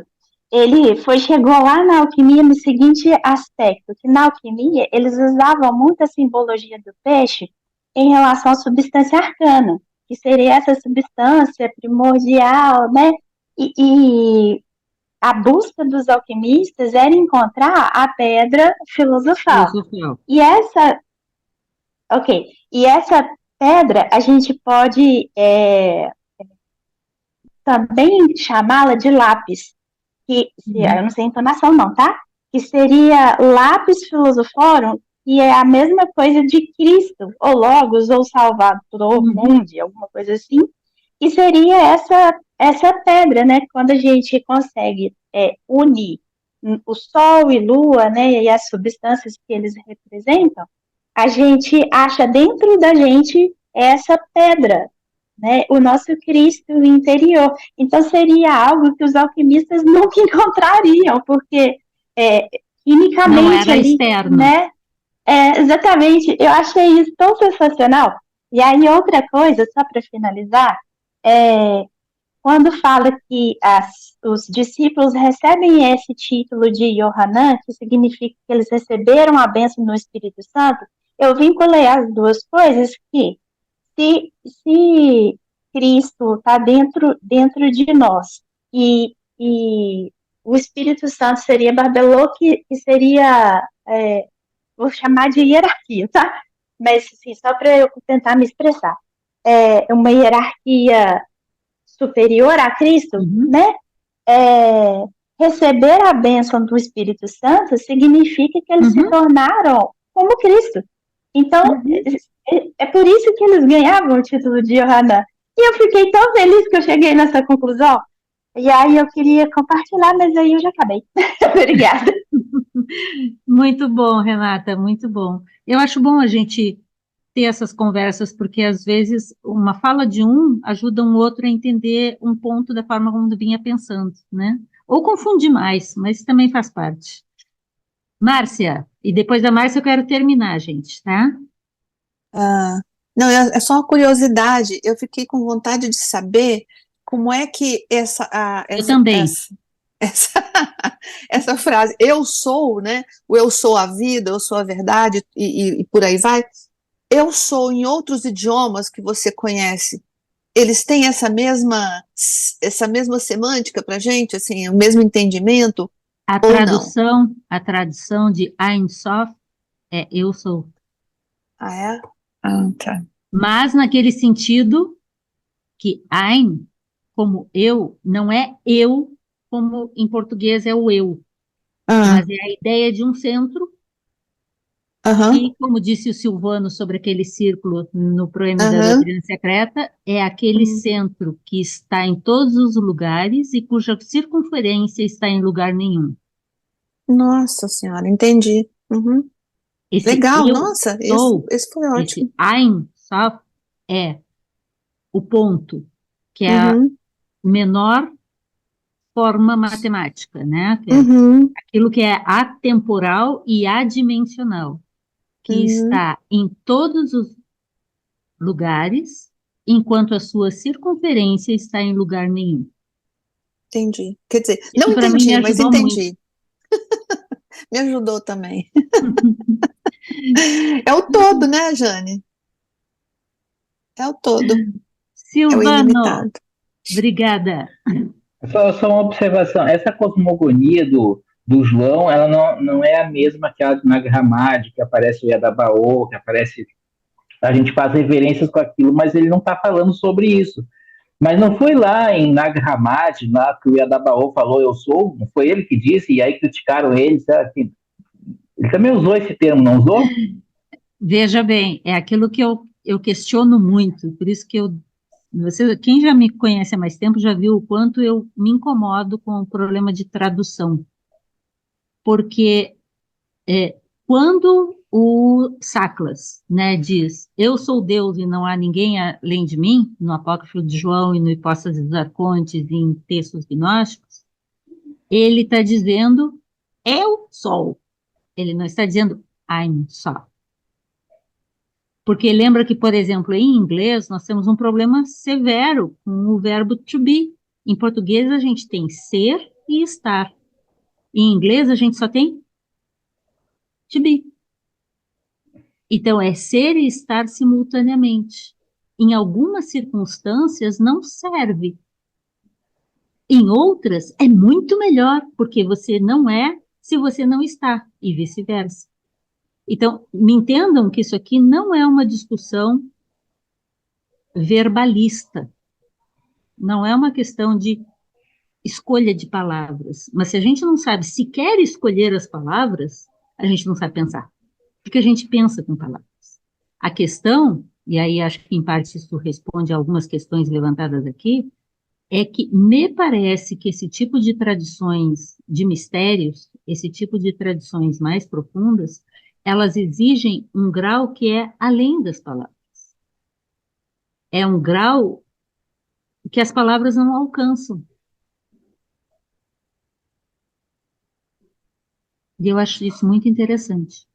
Speaker 4: chegou lá na alquimia no seguinte aspecto, que na alquimia eles usavam muito a simbologia do peixe em relação à substância arcana, que seria essa substância primordial, né? E a busca dos alquimistas era encontrar a pedra filosofal.
Speaker 1: Filosofal.
Speaker 4: E essa pedra a gente pode também chamá-la de lápis, eu não sei a entonação não, tá? Que seria lápis filosoforum, que é a mesma coisa de Cristo, ou Logos, ou Salvador Mundi, alguma coisa assim, que seria essa pedra, né? Quando a gente consegue unir o Sol e Lua, né, e as substâncias que eles representam, a gente acha dentro da gente essa pedra, né, o nosso Cristo interior. Então seria algo que os alquimistas nunca encontrariam, porque quimicamente
Speaker 1: Não era
Speaker 4: ali,
Speaker 1: externo.
Speaker 4: né? Exatamente, eu achei isso tão sensacional. E aí outra coisa, só para finalizar, quando fala que os discípulos recebem esse título de Yohanan, que significa que eles receberam a bênção do Espírito Santo, eu vinculei as duas coisas que se Cristo está dentro de nós e o Espírito Santo seria Barbelô, que seria, vou chamar de hierarquia, tá? Mas assim, só para eu tentar me expressar, uma hierarquia superior a Cristo, né? Receber a bênção do Espírito Santo significa que eles se tornaram como Cristo. Então, é por isso que eles ganhavam o título de Yohanan. E eu fiquei tão feliz que eu cheguei nessa conclusão. E aí eu queria compartilhar, mas aí eu já acabei. Obrigada.
Speaker 1: Muito bom, Renata, muito bom. Eu acho bom a gente ter essas conversas, porque às vezes uma fala de um ajuda um outro a entender um ponto da forma como vinha pensando, né? Ou confunde mais, mas também faz parte. Márcia, e depois da Márcia eu quero terminar, gente, tá?
Speaker 5: Não, é só uma curiosidade. Eu fiquei com vontade de saber como é que
Speaker 1: Eu também.
Speaker 5: essa, essa frase, eu sou, né? O eu sou a vida, eu sou a verdade, e por aí vai. Eu sou em outros idiomas que você conhece. Eles têm essa mesma semântica para gente, assim, o mesmo entendimento?
Speaker 1: A tradução de Ein Sof é eu sou.
Speaker 5: Ah, é? Ah, tá.
Speaker 1: Mas naquele sentido que Ein, como eu, não é eu, como em português é o eu, mas é a ideia de um centro que, como disse o Silvano sobre aquele círculo no poema da Doutrina Secreta, é aquele centro que está em todos os lugares e cuja circunferência está em lugar nenhum.
Speaker 5: Nossa Senhora, entendi. Legal,
Speaker 1: Eu
Speaker 5: nossa,
Speaker 1: sou,
Speaker 5: esse foi ótimo.
Speaker 1: esse Ein Sof é o ponto, que é a menor forma matemática, né? Que é aquilo que é atemporal e adimensional, que está em todos os lugares, enquanto a sua circunferência está em lugar nenhum.
Speaker 5: Entendi. Quer dizer,
Speaker 1: Isso
Speaker 5: não
Speaker 1: para mim me
Speaker 5: entendi, mas
Speaker 1: ajudou muito.
Speaker 5: entendi. Me ajudou também. É o todo, né, Jane? É o todo. É o
Speaker 1: Silvano,
Speaker 5: ilimitado.
Speaker 1: obrigada.
Speaker 3: Só uma observação, essa cosmogonia do João, ela não é a mesma que a de Nag Hammadi, que aparece o Yadabaoth, que aparece, a gente faz reverências com aquilo, mas ele não está falando sobre isso. Mas não foi lá em Nag Hammadi, lá que o Yadabaoth falou eu sou, não foi ele que disse, e aí criticaram ele, sabe? Ele também usou esse termo, não usou?
Speaker 1: Veja bem, é aquilo que eu questiono muito, por isso que quem já me conhece há mais tempo já viu o quanto eu me incomodo com o problema de tradução. Porque quando o Saclas, né, diz eu sou Deus e não há ninguém além de mim, no Apócrifo de João e no Hipóstase dos Arcontes e em textos gnósticos, ele está dizendo eu sou. Ele não está dizendo I'm só. Porque lembra que, por exemplo, em inglês, nós temos um problema severo com o verbo to be. Em português, a gente tem ser e estar. Em inglês, a gente só tem to be. Então, é ser e estar simultaneamente. Em algumas circunstâncias, não serve. Em outras, é muito melhor, porque você não é se você não está, e vice-versa. Então, me entendam que isso aqui não é uma discussão verbalista. Não é uma questão de escolha de palavras. Mas se a gente não sabe sequer escolher as palavras, a gente não sabe pensar. Porque a gente pensa com palavras. A questão, e aí acho que em parte isso responde a algumas questões levantadas aqui, é que me parece que esse tipo de tradições de mistérios, esse tipo de tradições mais profundas, elas exigem um grau que é além das palavras. É um grau que as palavras não alcançam. E eu acho isso muito interessante.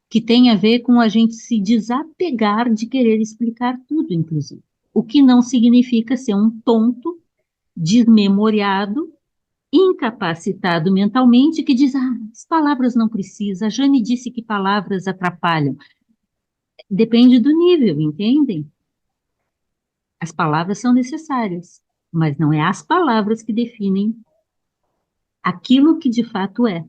Speaker 1: Que tem a ver com a gente se desapegar de querer explicar tudo, inclusive. O que não significa ser um tonto, desmemoriado, incapacitado mentalmente, que diz, as palavras não precisam, a Jane disse que palavras atrapalham. Depende do nível, entendem? As palavras são necessárias, mas não é as palavras que definem aquilo que de fato é.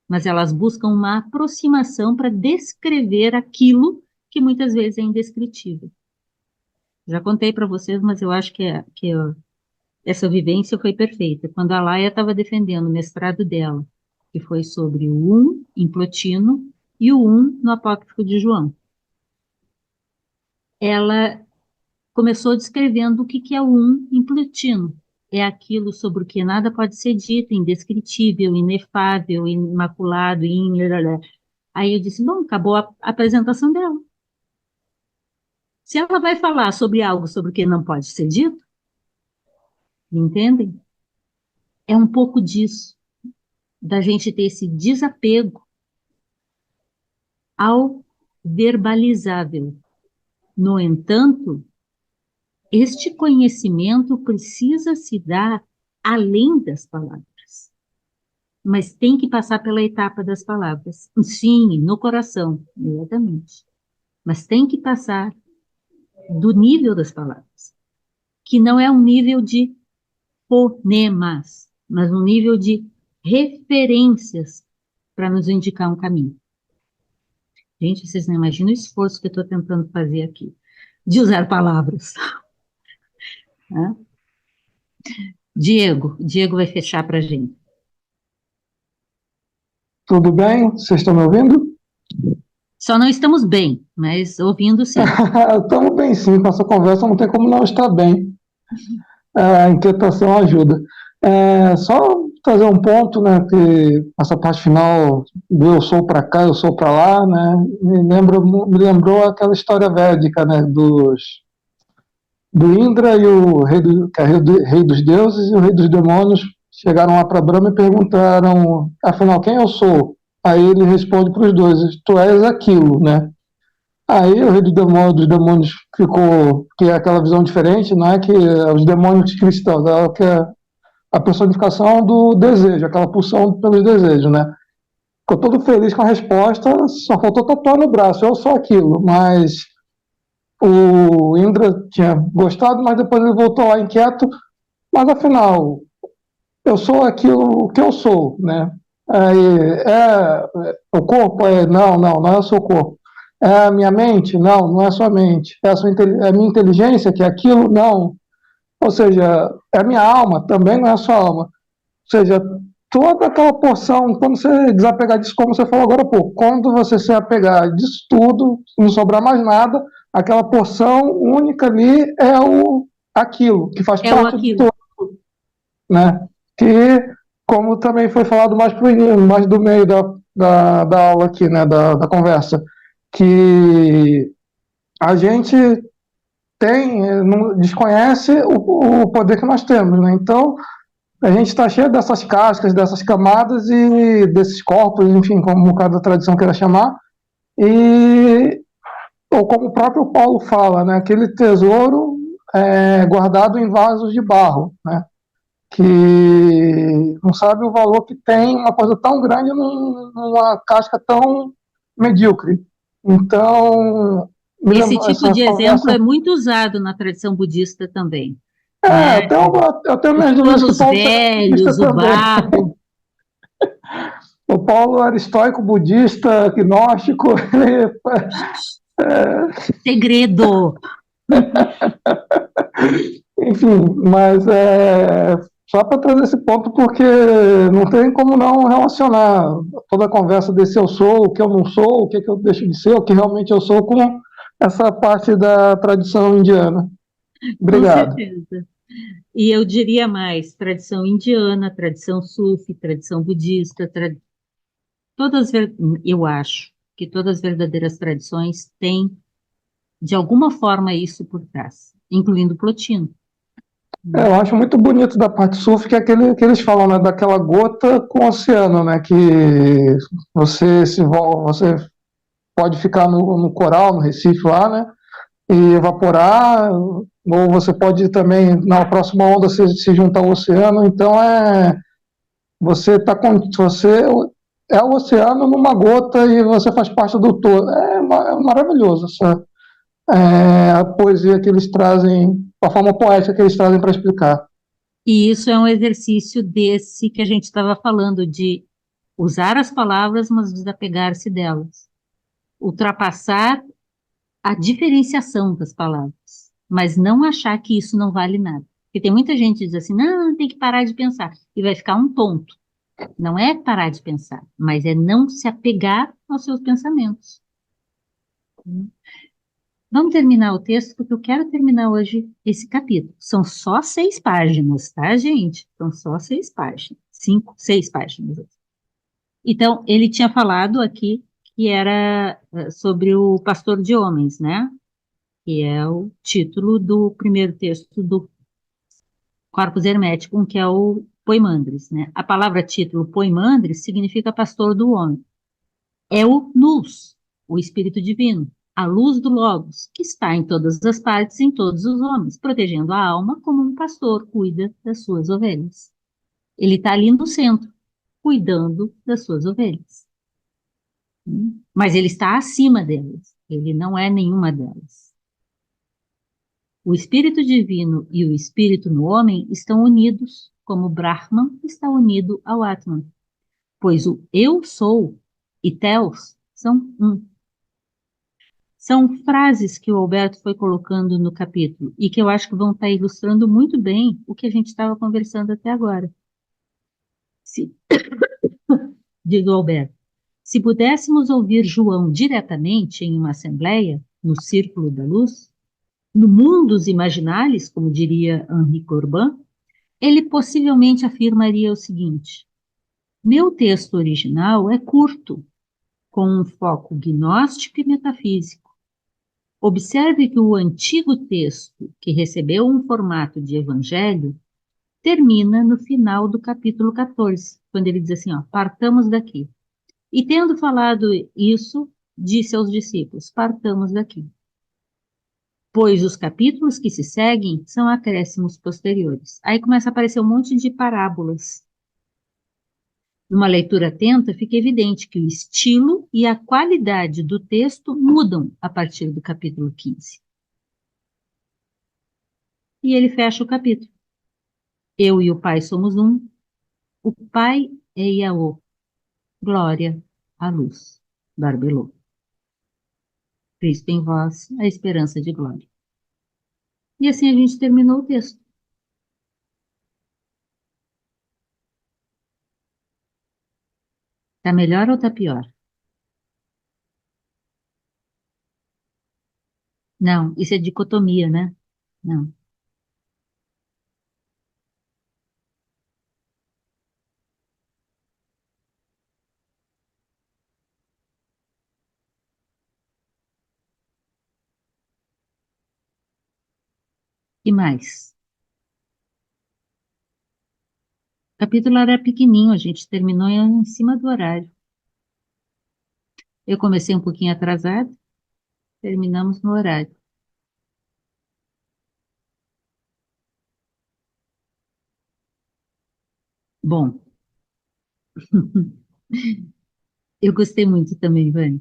Speaker 1: Mas elas buscam uma aproximação para descrever aquilo que muitas vezes é indescritível. Já contei para vocês, mas eu acho que essa vivência foi perfeita. Quando a Laia estava defendendo o mestrado dela, que foi sobre o em Plotino e o no Apócrifo de João. Ela começou descrevendo o que é o em Plotino. É aquilo sobre o que nada pode ser dito, indescritível, inefável, imaculado, Aí eu disse, bom, acabou a apresentação dela. Se ela vai falar sobre algo sobre o que não pode ser dito, entendem? É um pouco disso, da gente ter esse desapego ao verbalizável. No entanto, este conhecimento precisa se dar além das palavras, mas tem que passar pela etapa das palavras. Sim, no coração, exatamente. Mas tem que passar do nível das palavras, que não é um nível de fonemas, mas um nível de referências para nos indicar um caminho. Gente, vocês não imaginam o esforço que eu estou tentando fazer aqui, de usar palavras. Diego vai fechar para a gente.
Speaker 7: Tudo bem? Vocês estão me ouvindo?
Speaker 1: Só não estamos bem, mas ouvindo sim.
Speaker 7: Estamos bem sim, com essa conversa não tem como não estar bem. A inquietação ajuda. Só trazer um ponto, né, que essa parte final do eu sou para cá, eu sou para lá, né, me lembrou aquela história védica, né, do Indra e o rei, que é rei dos deuses e o rei dos demônios chegaram lá para Brahma e perguntaram, afinal, quem eu sou? Aí ele responde para os dois, tu és aquilo, né? Aí o rei dos demônios ficou, que é aquela visão diferente, não é que os demônios cristãos, que é a personificação do desejo, aquela pulsão pelos desejos, né? Ficou todo feliz com a resposta, só faltou tatuar no braço, eu sou aquilo, mas o Indra tinha gostado, mas depois ele voltou lá inquieto, mas afinal, eu sou aquilo que eu sou, né? Aí, o corpo? Não é o seu corpo. É a minha mente? Não é a sua mente. É a minha inteligência que é aquilo? Não. Ou seja, é a minha alma? Também não é a sua alma. Ou seja, toda aquela porção, quando você desapegar disso, como você falou agora há pouco, quando você se apegar disso tudo, não sobrar mais nada, aquela porção única ali é aquilo, que faz parte do todo, né? Que, como também foi falado mais do meio da aula aqui, né, da conversa, que a gente desconhece o poder que nós temos, né? Então, a gente está cheio dessas cascas, dessas camadas e desses corpos, enfim, como cada tradição queira chamar, e ou como o próprio Paulo fala, né, aquele tesouro guardado em vasos de barro, né, que não sabe o valor que tem uma coisa tão grande numa casca tão medíocre. Então, me
Speaker 1: Esse
Speaker 7: lembra
Speaker 1: tipo
Speaker 7: essa
Speaker 1: de exemplo é
Speaker 7: conversa.
Speaker 1: muito usado na tradição budista também,
Speaker 7: É,
Speaker 1: né?
Speaker 7: até
Speaker 1: Os
Speaker 7: minhas dúvidas que
Speaker 1: panos
Speaker 7: Paulo seja budista
Speaker 1: velhos, o
Speaker 7: também.
Speaker 1: barro,
Speaker 7: O Paulo era estoico, budista, gnóstico.
Speaker 1: segredo.
Speaker 7: Enfim, mas só para trazer esse ponto, porque não tem como não relacionar toda a conversa desse eu sou, o que eu não sou, o que, que eu deixo de ser, o que realmente eu sou, com essa parte da tradição indiana.
Speaker 1: Com
Speaker 7: Obrigado.
Speaker 1: certeza. E eu diria mais, tradição indiana, tradição sufi, tradição budista, todas, eu acho que todas as verdadeiras tradições têm, de alguma forma, isso por trás, incluindo Plotino.
Speaker 7: Eu acho muito bonito da parte sufi, que é aquele que eles falam, né, daquela gota com o oceano, né, que você pode ficar no coral, no Recife lá, né, e evaporar, ou você pode também, na próxima onda, se juntar ao oceano. Então, você é o oceano numa gota e você faz parte do todo. É maravilhoso a poesia que eles trazem, a forma poética que eles trazem para explicar.
Speaker 1: E isso é um exercício desse que a gente estava falando, de usar as palavras, mas desapegar-se delas. Ultrapassar a diferenciação das palavras, mas não achar que isso não vale nada. Porque tem muita gente que diz assim, não, tem que parar de pensar, e vai ficar um tonto. Não é parar de pensar, mas é não se apegar aos seus pensamentos. Vamos terminar o texto, porque eu quero terminar hoje esse capítulo. São só 6 páginas, tá, gente? São só 6 páginas. 5, 6 páginas. Então, ele tinha falado aqui que era sobre o pastor de homens, né? Que é o título do primeiro texto do Corpus Hermeticum, que é o Poimandres, né? A palavra título Poimandres significa pastor do homem. É o Nous, o Espírito Divino, a luz do Logos, que está em todas as partes, em todos os homens, protegendo a alma como um pastor cuida das suas ovelhas. Ele está ali no centro, cuidando das suas ovelhas. Mas ele está acima delas, ele não é nenhuma delas. O Espírito Divino e o Espírito no homem estão unidos, como Brahman está unido ao Atman, pois o Eu Sou e Theos são um. São frases que o Alberto foi colocando no capítulo e que eu acho que vão estar ilustrando muito bem o que a gente estava conversando até agora. Diz o Alberto, se pudéssemos ouvir João diretamente em uma assembleia, no Círculo da Luz, no Mundus Imaginalis, como diria Henri Corbin, ele possivelmente afirmaria o seguinte: meu texto original é curto, com um foco gnóstico e metafísico. Observe que o antigo texto, que recebeu um formato de evangelho, termina no final do capítulo 14, quando ele diz assim, ó, partamos daqui. E tendo falado isso, disse aos discípulos, partamos daqui. Pois os capítulos que se seguem são acréscimos posteriores. Aí começa a aparecer um monte de parábolas. Numa leitura atenta, fica evidente que o estilo e a qualidade do texto mudam a partir do capítulo 15. E ele fecha o capítulo. Eu e o Pai somos um. O Pai é Iaô. Glória à luz. Barbelô. Cristo em vós, a esperança de glória. E assim a gente terminou o texto. Tá melhor ou tá pior? Não, isso é dicotomia, né? Não. E mais? O capítulo era pequenininho, a gente terminou em cima do horário. Eu comecei um pouquinho atrasado, terminamos no horário. Bom, eu gostei muito também, Vânia.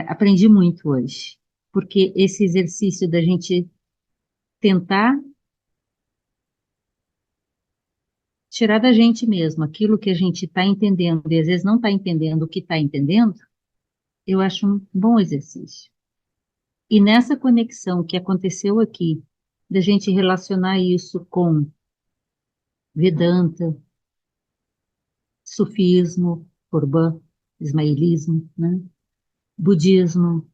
Speaker 1: Aprendi muito hoje, porque esse exercício da gente tentar tirar da gente mesmo aquilo que a gente está entendendo e às vezes não está entendendo o que está entendendo, eu acho um bom exercício. E nessa conexão que aconteceu aqui, da gente relacionar isso com Vedanta, sufismo, Corbã, ismaelismo, né? Budismo,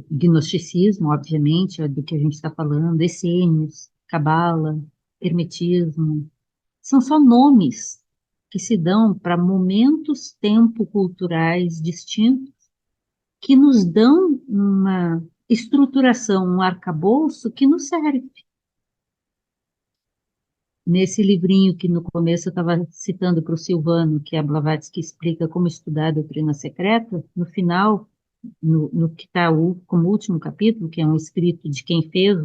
Speaker 1: gnosticismo, obviamente, é do que a gente está falando, essênios, cabala, hermetismo, são só nomes que se dão para momentos tempo-culturais distintos que nos dão uma estruturação, um arcabouço que nos serve. Nesse livrinho que no começo eu estava citando para o Silvano, que é a Blavatsky explica como estudar a doutrina secreta, no final, no que está como último capítulo, que é um escrito de quem fez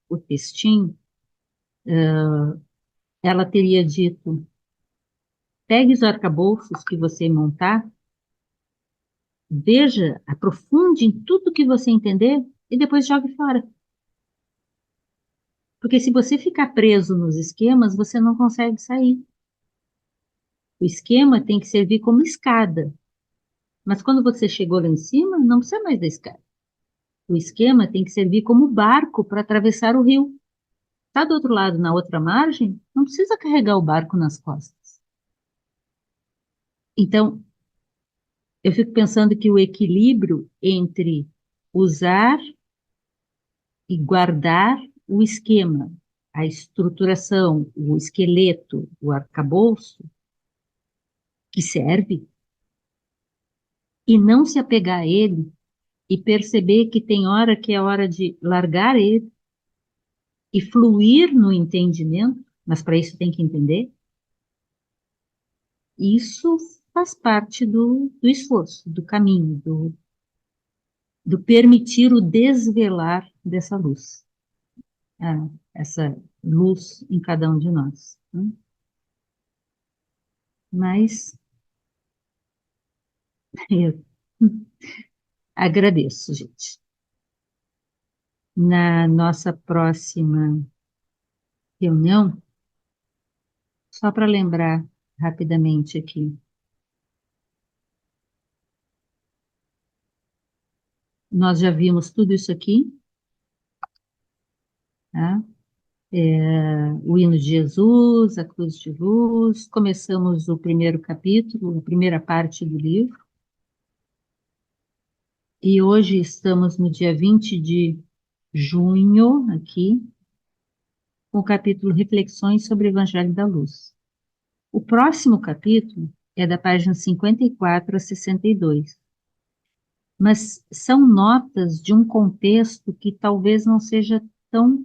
Speaker 1: o textinho, ela teria dito: pegue os arcabouços que você montar, veja, aprofunde em tudo que você entender e depois jogue fora. Porque se você ficar preso nos esquemas, você não consegue sair. O esquema tem que servir como escada. Mas quando você chegou lá em cima, não precisa mais da escada. O esquema tem que servir como barco para atravessar o rio. Está do outro lado, na outra margem, não precisa carregar o barco nas costas. Então, eu fico pensando que o equilíbrio entre usar e guardar o esquema, a estruturação, o esqueleto, o arcabouço, que serve, e não se apegar a ele, e perceber que tem hora que é hora de largar ele e fluir no entendimento, mas para isso tem que entender, isso faz parte do esforço, do caminho, do permitir o desvelar dessa luz, essa luz em cada um de nós, né? Mas eu agradeço, gente. Na nossa próxima reunião, só para lembrar rapidamente aqui, nós já vimos tudo isso aqui, tá? O hino de Jesus, a cruz de luz, começamos o primeiro capítulo, a primeira parte do livro, e hoje estamos no dia 20 de junho, aqui, com o capítulo Reflexões sobre o Evangelho da Luz. O próximo capítulo é da página 54 a 62, mas são notas de um contexto que talvez não seja tão...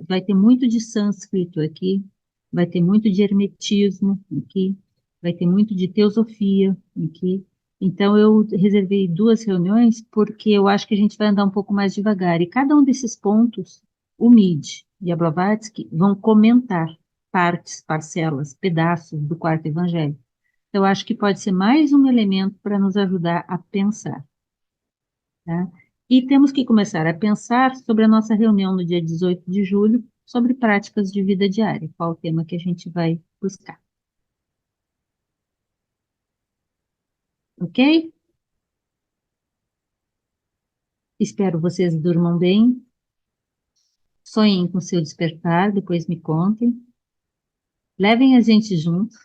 Speaker 1: Vai ter muito de sânscrito aqui, vai ter muito de hermetismo aqui, vai ter muito de teosofia aqui. Então, eu reservei 2 reuniões porque eu acho que a gente vai andar um pouco mais devagar. E cada um desses pontos, o Mid e a Blavatsky vão comentar partes, parcelas, pedaços do quarto evangelho. Então, eu acho que pode ser mais um elemento para nos ajudar a pensar, tá? E temos que começar a pensar sobre a nossa reunião no dia 18 de julho, sobre práticas de vida diária, qual o tema que a gente vai buscar. Ok? Espero vocês durmam bem, sonhem com seu despertar, depois me contem, levem a gente junto,